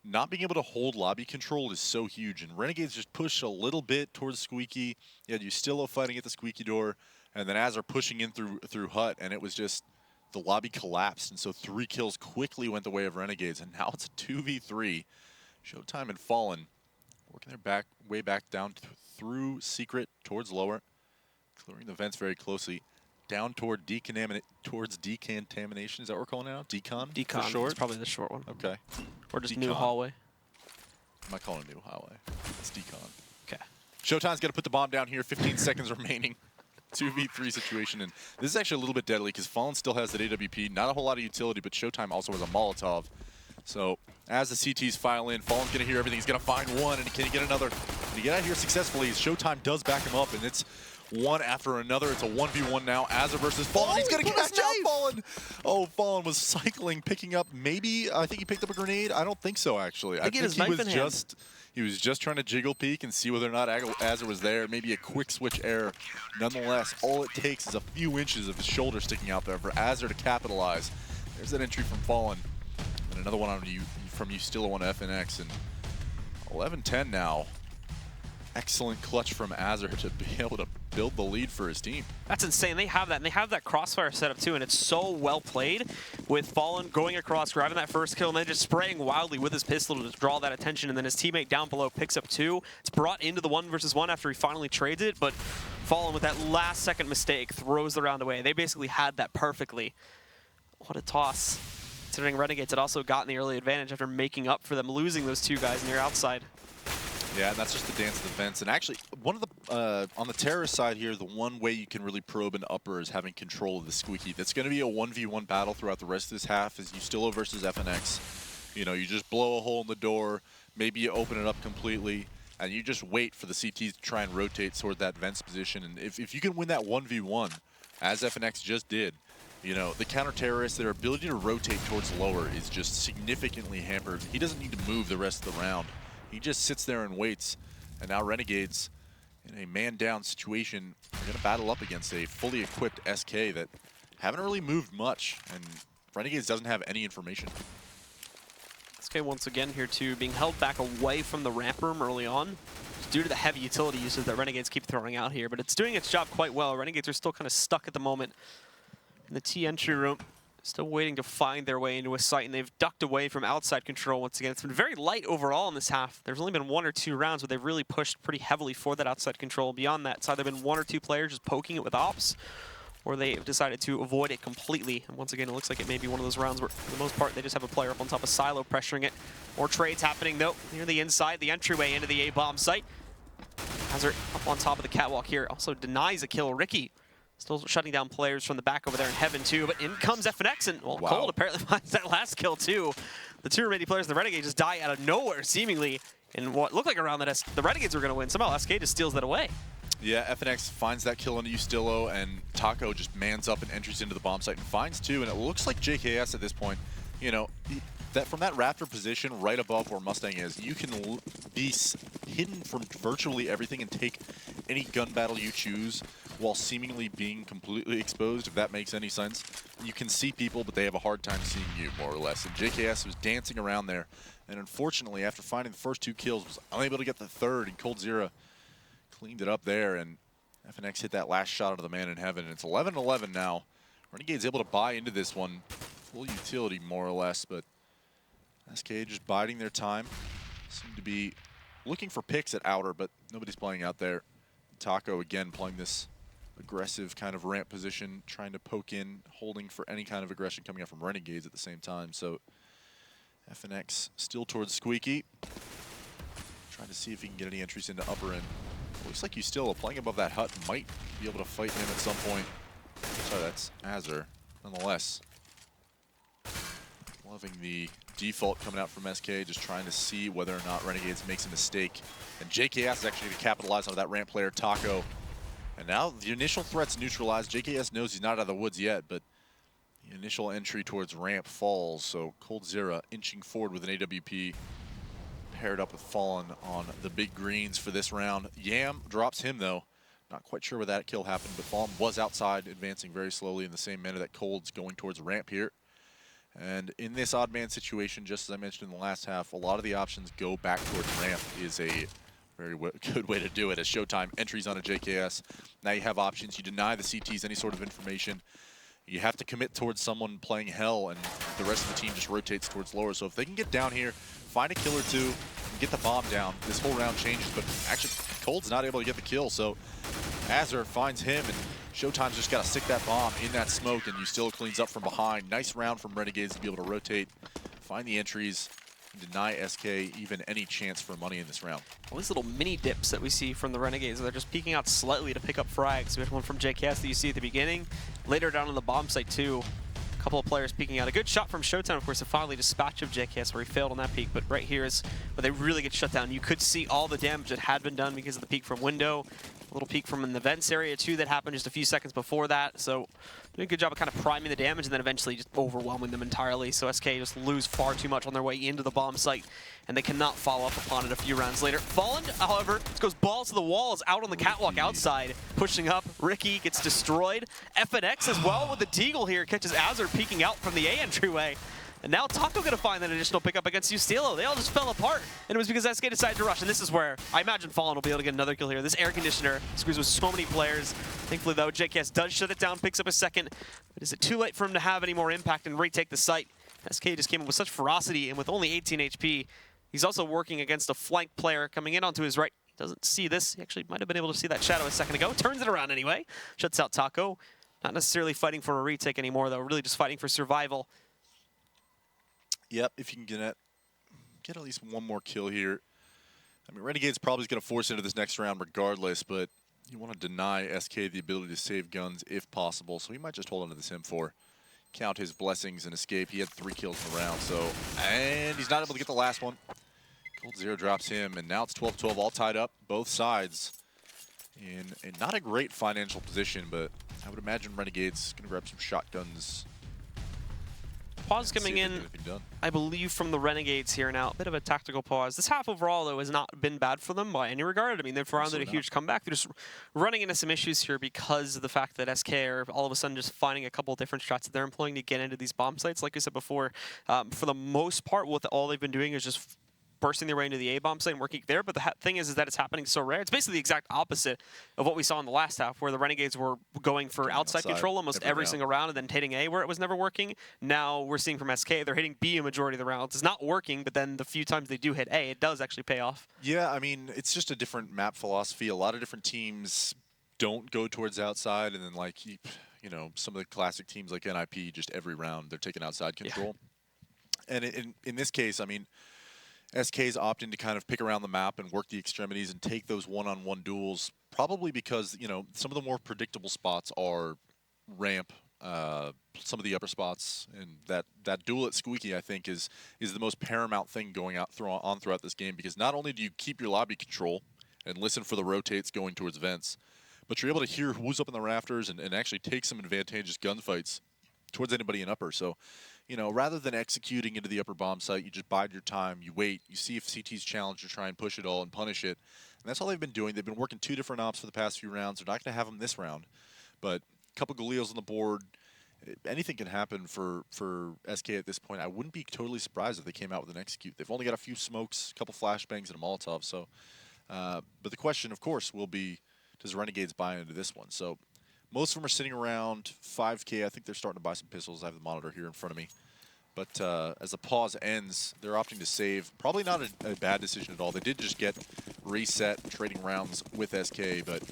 not being able to hold lobby control is so huge, and Renegades just push a little bit towards Squeaky. You had Yustilo fighting at the Squeaky door, and then Azar pushing in through Hut, and it was just, the lobby collapsed, and so 3 kills quickly went the way of Renegades, and now it's a 2v3. Showtime and Fallen working their way back down through Secret towards lower, clearing the vents very closely, down toward towards decontamination. Is that what we're calling it now? Decon? Decon, short? it's probably the short one. Okay. Or just Decon. new hallway. I'm not calling it new hallway. It's Decon. Okay. Showtime's got to put the bomb down here. 15 seconds remaining. 2v3 situation, and this is actually a little bit deadly because Fallen still has that AWP. Not a whole lot of utility, but Showtime also has a Molotov. So as the CTs file in, Fallen's going to hear everything. He's going to find one, and can he get another? Can he get out of here successfully? Showtime does back him up, and it's one after another. It's a 1v1 now. Azar versus Fallen. He's going to catch out Fallen. Oh, Fallen was cycling, picking up maybe, I think he picked up a grenade. I don't think so, actually. I think he was just trying to jiggle peek and see whether or not Azar was there. Maybe a quick switch error. Nonetheless, all it takes is a few inches of his shoulder sticking out there for Azar to capitalize. There's that entry from Fallen. And another one on you from Yustilo on FNX. And 11-10 now. Excellent clutch from Azar to be able to build the lead for his team. That's insane. They have that, and they have that crossfire setup too, and it's so well played with Fallen going across, grabbing that first kill, and then just spraying wildly with his pistol to draw that attention, and then his teammate down below picks up 2. It's brought into the 1v1 after he finally trades it, but Fallen with that last second mistake throws the round away. They basically had that perfectly. What a toss. Considering Renegades had also gotten the early advantage after making up for them losing those 2 guys near outside. Yeah, and that's just the dance of the vents. And actually, one of the on the terrorist side here, the one way you can really probe an upper is having control of the squeaky. That's going to be a 1v1 battle throughout the rest of this half. Is Ustilo versus FNX. You know, you just blow a hole in the door, maybe you open it up completely, and you just wait for the CTs to try and rotate toward that vents position. And if you can win that 1v1, as FNX just did, you know, the counter-terrorists, their ability to rotate towards lower is just significantly hampered. He doesn't need to move the rest of the round. He just sits there and waits. And now Renegades, in a man-down situation, are going to battle up against a fully equipped SK that haven't really moved much. And Renegades doesn't have any information. SK once again here too, being held back away from the ramp room early on, due to the heavy utility usage that Renegades keep throwing out here. But it's doing its job quite well. Renegades are still kind of stuck at the moment in the T entry room. Still waiting to find their way into a site, and they've ducked away from outside control once again. It's been very light overall in this half. There's only been 1 or 2 rounds where they've really pushed pretty heavily for that outside control. Beyond that, it's either been 1 or 2 players just poking it with ops, or they've decided to avoid it completely. And once again, it looks like it may be one of those rounds where, for the most part, they just have a player up on top of Silo pressuring it. More trades happening, though, near the inside, the entryway into the A-bomb site. Hazard up on top of the catwalk here, also denies a kill. Ricky still shutting down players from the back over there in heaven, too. But in comes FNX, and, well, Wow. Cold apparently finds that last kill, too. The 2 remaining players in the Renegades just die out of nowhere, seemingly, in what looked like a round that the Renegades were going to win. Somehow SK just steals that away. Yeah, FNX finds that kill into Ustilo, and Taco just mans up and enters into the bomb site and finds 2. And it looks like JKS at this point, you know, that from that Raptor position right above where Mustang is, you can be hidden from virtually everything and take any gun battle you choose while seemingly being completely exposed, if that makes any sense. You can see people, but they have a hard time seeing you, more or less. And JKS was dancing around there, and unfortunately, after finding the first 2 kills, was unable to get the 3rd, and Coldzera cleaned it up there, and FNX hit that last shot out of the man in heaven. And it's 11-11 now. Renegade's able to buy into this one. Full utility, more or less, but SK just biding their time. Seem to be looking for picks at outer, but nobody's playing out there. Taco, again, playing this aggressive kind of ramp position, trying to poke in, holding for any kind of aggression coming out from Renegades at the same time. So FNX still towards Squeaky. Trying to see if he can get any entries into upper end. Looks like Ustilo playing above that hut might be able to fight him at some point. Sorry, that's Azur, nonetheless. Loving the default coming out from SK, just trying to see whether or not Renegades makes a mistake. And JKS is actually going to capitalize on that ramp player, Taco. And now the initial threat's neutralized. JKS knows he's not out of the woods yet, but the initial entry towards ramp falls. So Coldzera inching forward with an AWP, paired up with Fallen on the big greens for this round. Yam drops him, though. Not quite sure where that kill happened, but Fallen was outside, advancing very slowly in the same manner that Cold's going towards ramp here. And in this odd man situation, just as I mentioned in the last half, a lot of the options go back towards ramp is a very good way to do it. As Showtime entries on a JKS, now you have options. You deny the CTs any sort of information. You have to commit towards someone playing Hell, and the rest of the team just rotates towards lower. So if they can get down here, find a kill or 2, and get the bomb down, this whole round changes. But actually, Cold's not able to get the kill, so Azur finds him, and Showtime's just got to stick that bomb in that smoke, and Ustilo cleans up from behind. Nice round from Renegades to be able to rotate, find the entries, and deny SK even any chance for money in this round. All these little mini dips that we see from the Renegades, they're just peeking out slightly to pick up frags. We had one from JKS that you see at the beginning. Later down on the bomb site too, a couple of players peeking out. A good shot from Showtime, of course, to finally dispatch of JKS where he failed on that peek. But right here is where they really get shut down. You could see all the damage that had been done because of the peek from window. A little peek from in the vents area too that happened just a few seconds before that. So doing a good job of kind of priming the damage and then eventually just overwhelming them entirely. So SK just lose far too much on their way into the bomb site, and they cannot follow up upon it a few rounds later. Fallen, however, goes balls to the walls out on the catwalk outside, pushing up. Ricky gets destroyed. FNX as well with the Deagle here, catches Azur peeking out from the A entryway. And now Taco gonna find that additional pickup against Ustilo. They all just fell apart, and it was because SK decided to rush. And this is where I imagine Fallen will be able to get another kill here. This air conditioner screws with so many players. Thankfully, though, JKS does shut it down, picks up a second. But is it too late for him to have any more impact and retake the site? SK just came in with such ferocity, and with only 18 HP, he's also working against a flank player coming in onto his right. He doesn't see this. He actually might have been able to see that shadow a second ago. Turns it around anyway. Shuts out Taco. Not necessarily fighting for a retake anymore, though. Really just fighting for survival. Yep, if you can get at least one more kill here. I mean, Renegade's probably going to force into this next round regardless, but you want to deny SK the ability to save guns if possible, so he might just hold on to this M4. Count his blessings and escape. He had 3 kills in the round, so... And he's not able to get the last one. Cold Zero drops him, and now it's 12-12, all tied up, both sides. In not a great financial position, but I would imagine Renegade's going to grab some shotguns. Pause coming in, I believe, from the Renegades here now. A bit of a tactical pause. This half overall, though, has not been bad for them by any regard. I mean, they've rounded a huge comeback. They're just running into some issues here because of the fact that SK are all of a sudden just finding a couple different shots that they're employing to get into these bomb sites. Like I said before, for the most part, what all they've been doing is just bursting their way into the A-bomb site and working there, but the thing is that it's happening so rare. It's basically the exact opposite of what we saw in the last half, where the Renegades were going for outside control almost every single round and then hitting A where it was never working. Now we're seeing from SK, they're hitting B a majority of the rounds. It's not working, but then the few times they do hit A, it does actually pay off. Yeah, I mean, it's just a different map philosophy. A lot of different teams don't go towards outside, and then, like, you know, some of the classic teams like NIP, just every round, they're taking outside control. Yeah. And in this case, I mean, SK's opting to kind of pick around the map and work the extremities and take those one-on-one duels, probably because, you know, some of the more predictable spots are ramp, some of the upper spots, and that duel at Squeaky, I think, is the most paramount thing going on throughout this game, because not only do you keep your lobby control and listen for the rotates going towards vents, but you're able to hear who's up in the rafters and actually take some advantageous gunfights towards anybody in upper. So, you know, rather than executing into the upper bomb site, you just bide your time, you wait, you see if CT's challenged to try and push it all and punish it. And that's all they've been doing. They've been working 2 different ops for the past few rounds. They're not going to have them this round. But a couple Galil's on the board. Anything can happen for SK at this point. I wouldn't be totally surprised if they came out with an execute. They've only got a few smokes, a couple flashbangs, and a Molotov. So, but the question, of course, will be, does Renegades buy into this one? So most of them are sitting around 5K. I think they're starting to buy some pistols. I have the monitor here in front of me. But as the pause ends, they're opting to save. Probably not a bad decision at all. They did just get reset trading rounds with SK, but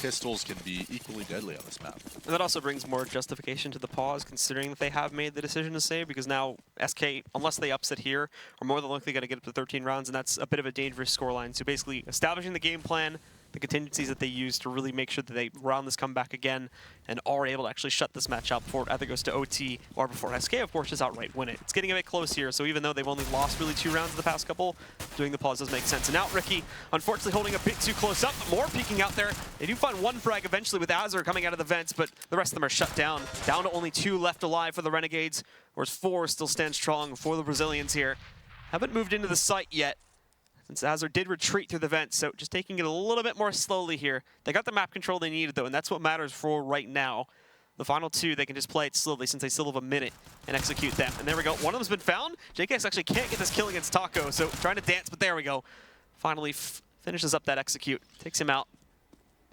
pistols can be equally deadly on this map. And that also brings more justification to the pause, considering that they have made the decision to save, because now SK, unless they upset here, are more than likely going to get up to 13 rounds, and that's a bit of a dangerous scoreline. So basically establishing the game plan, the contingencies that they use to really make sure that they round this comeback again and are able to actually shut this match out before it either goes to OT or before SK, of course, just outright win it. It's getting a bit close here, so even though they've only lost really 2 rounds in the past couple, doing the pause does make sense. And now Ricky, unfortunately, holding a bit too close up, but more peeking out there. They do find 1 frag eventually with Azure coming out of the vents, but the rest of them are shut down. Down to only 2 left alive for the Renegades, whereas 4 still stand strong for the Brazilians here. Haven't moved into the site yet, since Azure did retreat through the vent, so just taking it a little bit more slowly here. They got the map control they needed, though, and that's what matters for right now. The final 2, they can just play it slowly since they still have a minute and execute them. And there we go. One of them's been found. JKS actually can't get this kill against Taco, so trying to dance, but there we go. Finally finishes up that execute. Takes him out.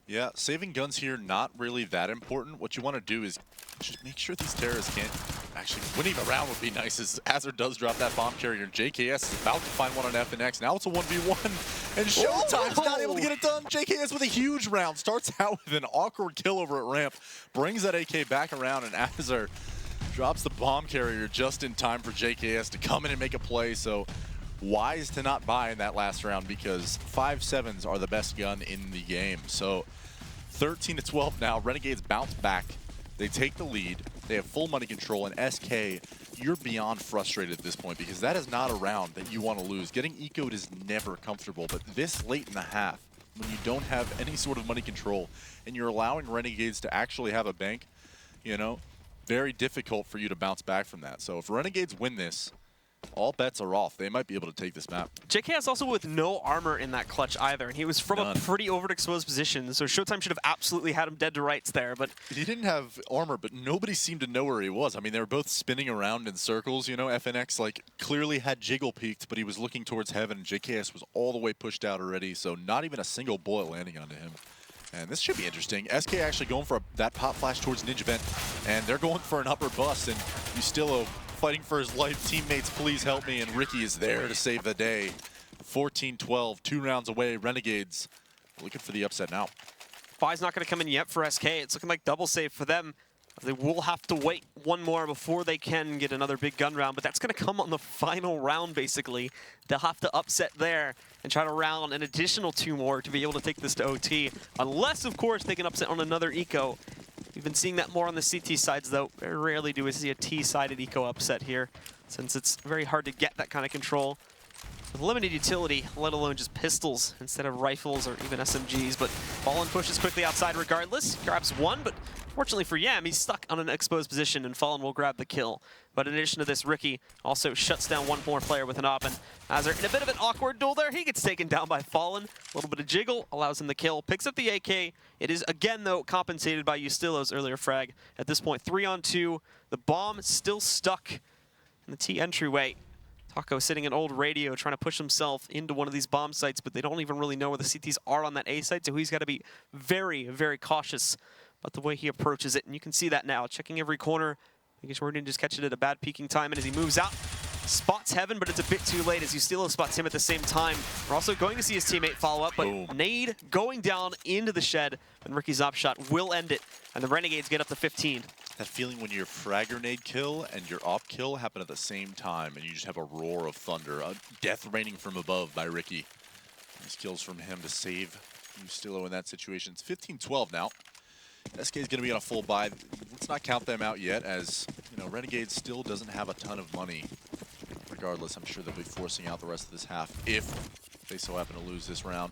Yeah, saving guns here, not really that important. What you want to do is just make sure these terrorists can't... Actually, winning a round would be nice, as Azure does drop that bomb carrier. JKS is about to find one on FNX. Now it's a 1v1, and Showtime's not able to get it done. JKS with a huge round. Starts out with an awkward kill over at ramp. Brings that AK back around, and Azure drops the bomb carrier just in time for JKS to come in and make a play. So wise to not buy in that last round, because 5.7s are the best gun in the game. So 13-12 now. Renegades bounce back. They take the lead. They have full money control, and SK, you're beyond frustrated at this point, because that is not a round that you want to lose. Getting ecoed is never comfortable, but this late in the half, when you don't have any sort of money control, and you're allowing Renegades to actually have a bank, you know, very difficult for you to bounce back from that. So if Renegades win this, all bets are off. They might be able to take this map. JKS also with no armor in that clutch either, and he was from a pretty overexposed position, so Showtime should have absolutely had him dead to rights there. But he didn't have armor, but nobody seemed to know where he was. I mean, they were both spinning around in circles, you know. FNX, like, clearly had Jiggle peeked, but he was looking towards heaven. JKS was all the way pushed out already, so not even a single bullet landing onto him. And this should be interesting. SK actually going for that pop flash towards Ninja Vent, and they're going for an upper bust, and Ustillo fighting for his life. Teammates, please help me, and Ricky is there to save the day. 14-12, 2 rounds away. Renegades looking for the upset now. Buy's not going to come in yet for SK. It's looking like double save for them. They will have to wait one more before they can get another big gun round, but that's going to come on the final round, basically. They'll have to upset there and try to round an additional 2 more to be able to take this to OT, unless, of course, they can upset on another eco. We've been seeing that more on the CT sides, though. Very rarely do we see a T-sided eco upset here, since it's very hard to get that kind of control with limited utility, let alone just pistols instead of rifles or even SMGs. But Fallen pushes quickly outside regardless, grabs 1, but fortunately for Yam, he's stuck on an exposed position, and Fallen will grab the kill. But in addition to this, Ricky also shuts down 1 more player with an op, and as they're in a bit of an awkward duel there, he gets taken down by Fallen. A little bit of jiggle allows him the kill, picks up the AK. It is again, though, compensated by Justilo's earlier frag. At this point, 3-on-2. The bomb still stuck in the T entryway. Taco sitting in old radio trying to push himself into one of these bomb sites, but they don't even really know where the CTs are on that A site, so he's got to be very, very cautious about the way he approaches it. And you can see that now, checking every corner, making sure he didn't just catch it at a bad peaking time. And as he moves out, spots Heaven, but it's a bit too late as Justilo spots him at the same time. We're also going to see his teammate follow up, but Boom. nade going down into the shed, and Ricky's op shot will end it. And the Renegades get up to 15. That feeling when your frag grenade kill and your op kill happen at the same time, and you just have a roar of thunder, a death raining from above by Ricky. Nice kills from him to save Justilo in that situation. It's 15-12 now. SK is going to be on a full buy. Let's not count them out yet, as you know, Renegades still doesn't have a ton of money. Regardless, I'm sure they'll be forcing out the rest of this half if they so happen to lose this round.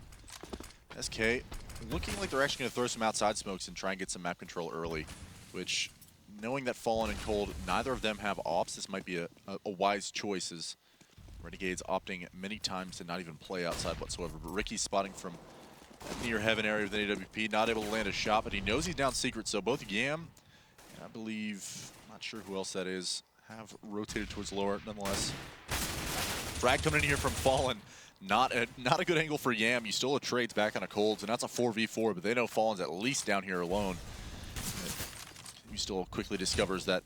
SK looking like they're actually going to throw some outside smokes and try and get some map control early, which, knowing that Fallen and Cold, neither of them have ops, this might be a wise choice, as Renegades opting many times to not even play outside whatsoever. But Ricky's spotting from near Heaven area with an AWP, not able to land a shot, but he knows he's down secret, so both Yam and I believe, not sure who else that is, have rotated towards lower nonetheless. Frag coming in here from Fallen. Not a good angle for Yam. You still have trades back on a Colds, and that's a 4v4, but they know Fallen's at least down here alone. You still quickly discovers that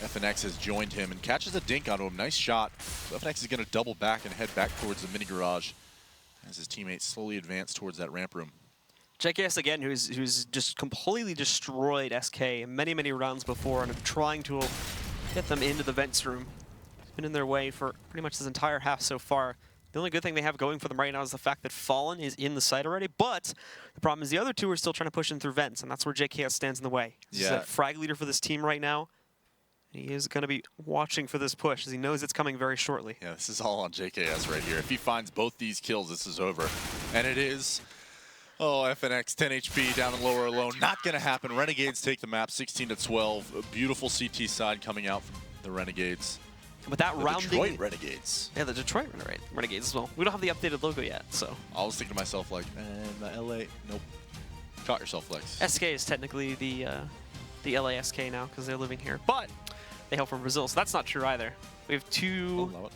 FNX has joined him and catches a dink onto him. Nice shot. So FNX is going to double back and head back towards the mini garage as his teammates slowly advance towards that ramp room. JKS again, who's just completely destroyed SK many, many rounds before, and trying to get them into the vents room. He's been in their way for pretty much this entire half so far. The only good thing they have going for them right now is the fact that Fallen is in the site already, but the problem is the other 2 are still trying to push in through vents, and that's where JKS stands in the way. He's a frag leader for this team right now. He is going to be watching for this push, as he knows it's coming very shortly. Yeah, this is all on JKS right here. If he finds both these kills, this is over. And it is. Oh, FNX, 10 HP, down and lower alone. Not going to happen. Renegades take the map, 16-12. A beautiful CT side coming out from the Renegades. With that The rounding... Detroit Renegades. Yeah, the Detroit Renegades as well. We don't have the updated logo yet, so... I was thinking to myself, like, man, the LA... Nope. Caught yourself, Lex. SK is technically the LASK now, because they're living here. But they hail from Brazil, so that's not true either. We have 2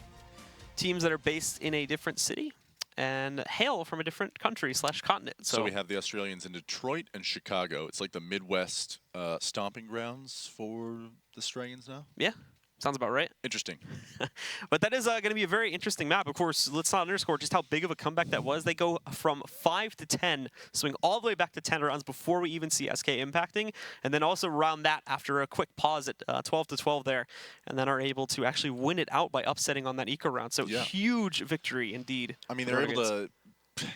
teams that are based in a different city and hail from a different country / continent. So we have the Australians in Detroit and Chicago. It's like the Midwest stomping grounds for the Australians now. Yeah, sounds about right. Interesting. But that is going to be a very interesting map. Of course, let's not underscore just how big of a comeback that was. They go from 5 to 10, swing all the way back to 10 rounds before we even see SK impacting, and then also round that after a quick pause at 12 to 12 there, and then are able to actually win it out by upsetting on that eco round. So huge victory indeed. I mean, they're able to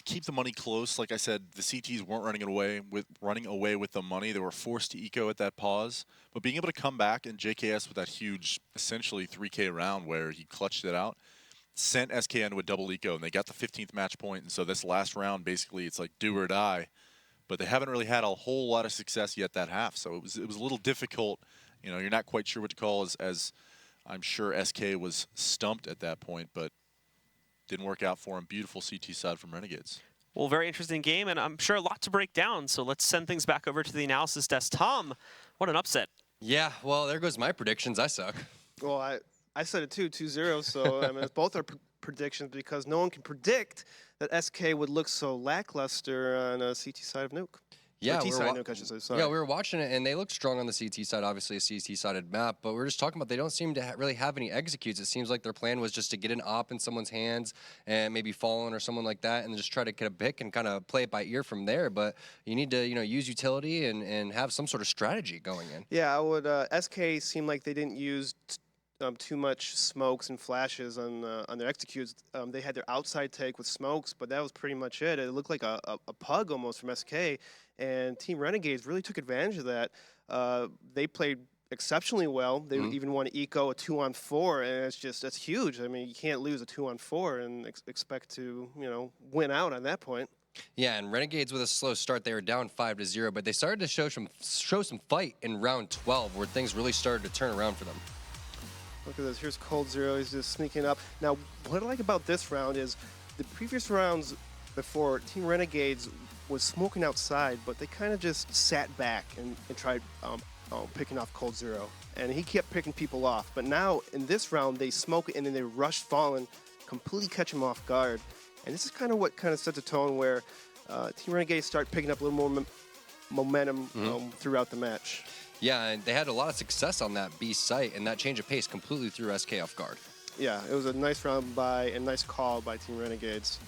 keep the money close. Like I said, the CTs weren't running away with the money. They were forced to eco at that pause. But being able to come back, and JKS with that huge, essentially 3K round where he clutched it out, sent SK into a double eco, and they got the 15th match point. And so this last round, basically, it's like do or die. But they haven't really had a whole lot of success yet that half. So it was a little difficult. You know, you're not quite sure what to call, as I'm sure SK was stumped at that point, but didn't work out for him. Beautiful CT side from Renegades. Well, very interesting game, and I'm sure a lot to break down. So let's send things back over to the analysis desk. Tom, what an upset. Yeah, well, there goes my predictions. I suck. Well, I said it too, 2-0. So I mean, both are predictions because no one can predict that SK would look so lackluster on a CT side of Nuke. Yeah, T-sided Nuke, I should say. Sorry. Yeah, we were watching it, and they look strong on the CT side. Obviously, a CT-sided map, but we were just talking about they don't seem to really have any executes. It seems like their plan was just to get an op in someone's hands and maybe Fallen or someone like that, and just try to get a pick and kind of play it by ear from there. But you need to, use utility and have some sort of strategy going in. Yeah, I would. SK seemed like they didn't use too much smokes and flashes on their executes. They had their outside take with smokes, but that was pretty much it. It looked like a pug almost from SK, and Team Renegades really took advantage of that. They played exceptionally well. They even won Eco a 2-on-4, and that's huge. I mean, you can't lose a 2-on-4 and expect to win out on that point. Yeah, and Renegades with a slow start, they were down 5-0, but they started to show some fight in round 12, where things really started to turn around for them. Look at this. Here's Cold Zero. He's just sneaking up. Now, what I like about this round is the previous rounds before, Team Renegades was smoking outside, but they kind of just sat back and tried picking off Cold Zero. And he kept picking people off. But now, in this round, they smoke it and then they rush Fallen, completely catch him off guard. And this is kind of what set the tone where Team Renegades start picking up a little more momentum throughout the match. Yeah, and they had a lot of success on that B site, and that change of pace completely threw SK off guard. Yeah, it was a nice round and nice call by Team Renegades.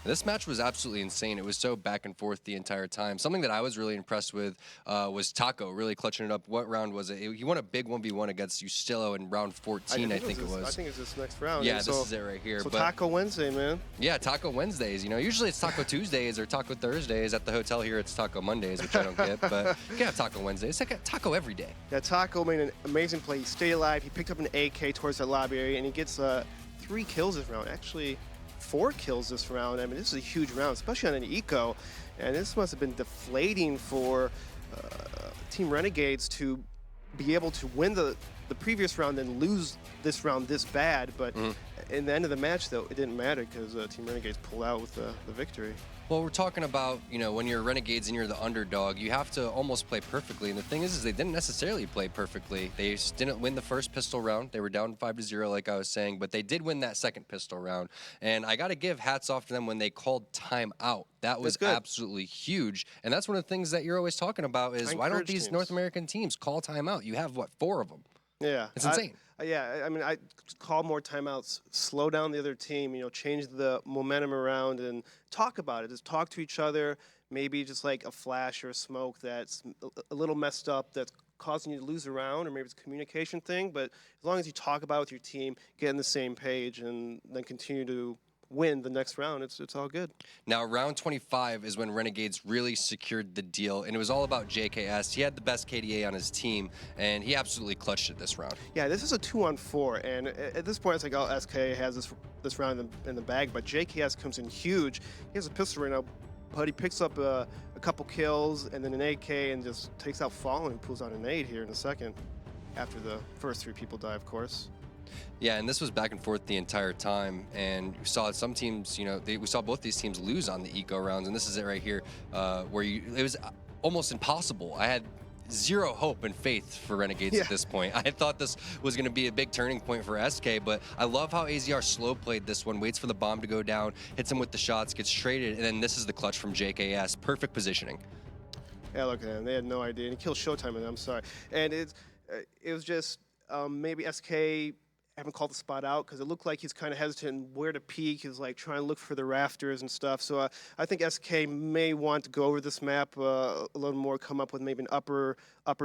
This match was absolutely insane. It was so back and forth the entire time. Something that I was really impressed with was Taco really clutching it up. What round was it? He won a big 1v1 against Ustillo in round 14, I think it was. I think it's this next round. Yeah, this is it right here. So Taco Wednesday, man. Yeah, Taco Wednesdays. Usually it's Taco Tuesdays or Taco Thursdays. At the hotel here, it's Taco Mondays, which I don't get. But you can have Taco Wednesdays. It's like a taco every day. Yeah, Taco made an amazing play. He stayed alive. He picked up an AK towards that lobby area, and he gets 3 kills this round. Actually, 4 kills this round. I mean, this is a huge round, especially on an eco. And this must have been deflating for Team Renegades to be able to win the previous round and lose this round this bad. But in the end of the match, though, it didn't matter because Team Renegades pulled out with the victory. Well, we're talking about, when you're Renegades and you're the underdog, you have to almost play perfectly. And the thing is they didn't necessarily play perfectly. They just didn't win the first pistol round. They were down 5-0, like I was saying, but they did win that second pistol round. And I got to give hats off to them when they called timeout. That was absolutely huge. And that's one of the things that you're always talking about is why don't these North American teams call timeout? You have, 4 of them? Yeah. It's insane. I mean, I call more timeouts, slow down the other team, change the momentum around and talk about it. Just talk to each other, maybe just like a flash or a smoke that's a little messed up that's causing you to lose a round, or maybe it's a communication thing. But as long as you talk about it with your team, get on the same page, and then continue to win the next round, it's all good. Now, round 25 is when Renegades really secured the deal, and it was all about JKS. He had the best KDA on his team, and he absolutely clutched it this round. Yeah, this is a 2-on-4, and at this point, it's like, oh, SK has this round in the bag, but JKS comes in huge. He has a pistol right now, but he picks up a couple kills and then an AK and just takes out Fallen and pulls out an 8 here in a second, after the first 3 people die, of course. Yeah, and this was back and forth the entire time, and we saw some teams, we saw both these teams lose on the eco rounds, and this is it right here, where it was almost impossible. I had 0 hope and faith for Renegades at this point. I thought this was going to be a big turning point for SK, but I love how AZR slow played this one, waits for the bomb to go down, hits him with the shots, gets traded, and then this is the clutch from JKS. Perfect positioning. Yeah, look at him. They had no idea. And he killed Showtime, and I'm sorry. And it was just maybe SK haven't called the spot out because it looked like he's kind of hesitant where to peek. He's like trying to look for the rafters and stuff. So I think SK may want to go over this map a little more, come up with maybe an upper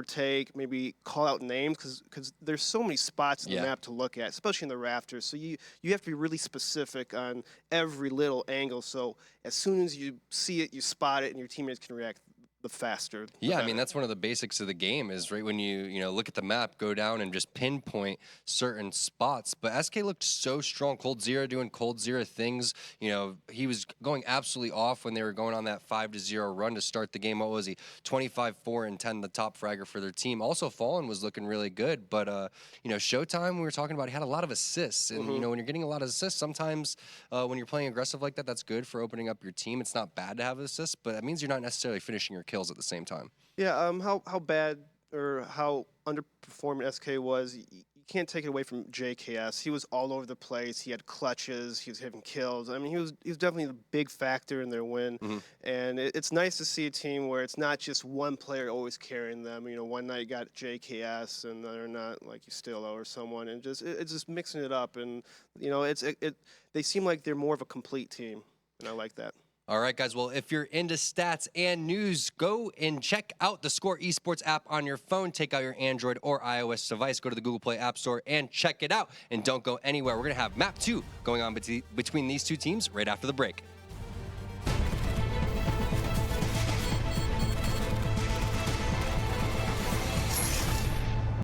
take, maybe call out names because there's so many spots in the map to look at, especially in the rafters. So you have to be really specific on every little angle. So as soon as you see it, you spot it, and your teammates can react the faster. Yeah, I mean, that's one of the basics of the game is right when you look at the map, go down and just pinpoint certain spots. But SK looked so strong. Cold Zero doing Cold Zero things. He was going absolutely off when they were going on that 5-0 run to start the game. What was he? 25-4-10, the top fragger for their team. Also, Fallen was looking really good. But, Showtime, we were talking about, he had a lot of assists. And, when you're getting a lot of assists, sometimes when you're playing aggressive like that, that's good for opening up your team. It's not bad to have assists, but that means you're not necessarily finishing your kills at the same time. Yeah, how bad or how underperforming SK was, you can't take it away from JKS. He was all over the place. He had clutches. He was having kills. I mean, he was definitely the big factor in their win. And it's nice to see a team where it's not just one player always carrying them. You know, one night you got JKS and the other not like Ustillo or someone, and it's just mixing it up. And you know, they seem like they're more of a complete team, and I like that. All right, guys. Well, if you're into stats and news, go and check out the Score Esports app on your phone. Take out your Android or iOS device. Go to the Google Play App Store and check it out. And don't go anywhere. We're going to have Map 2 going on between these two teams right after the break.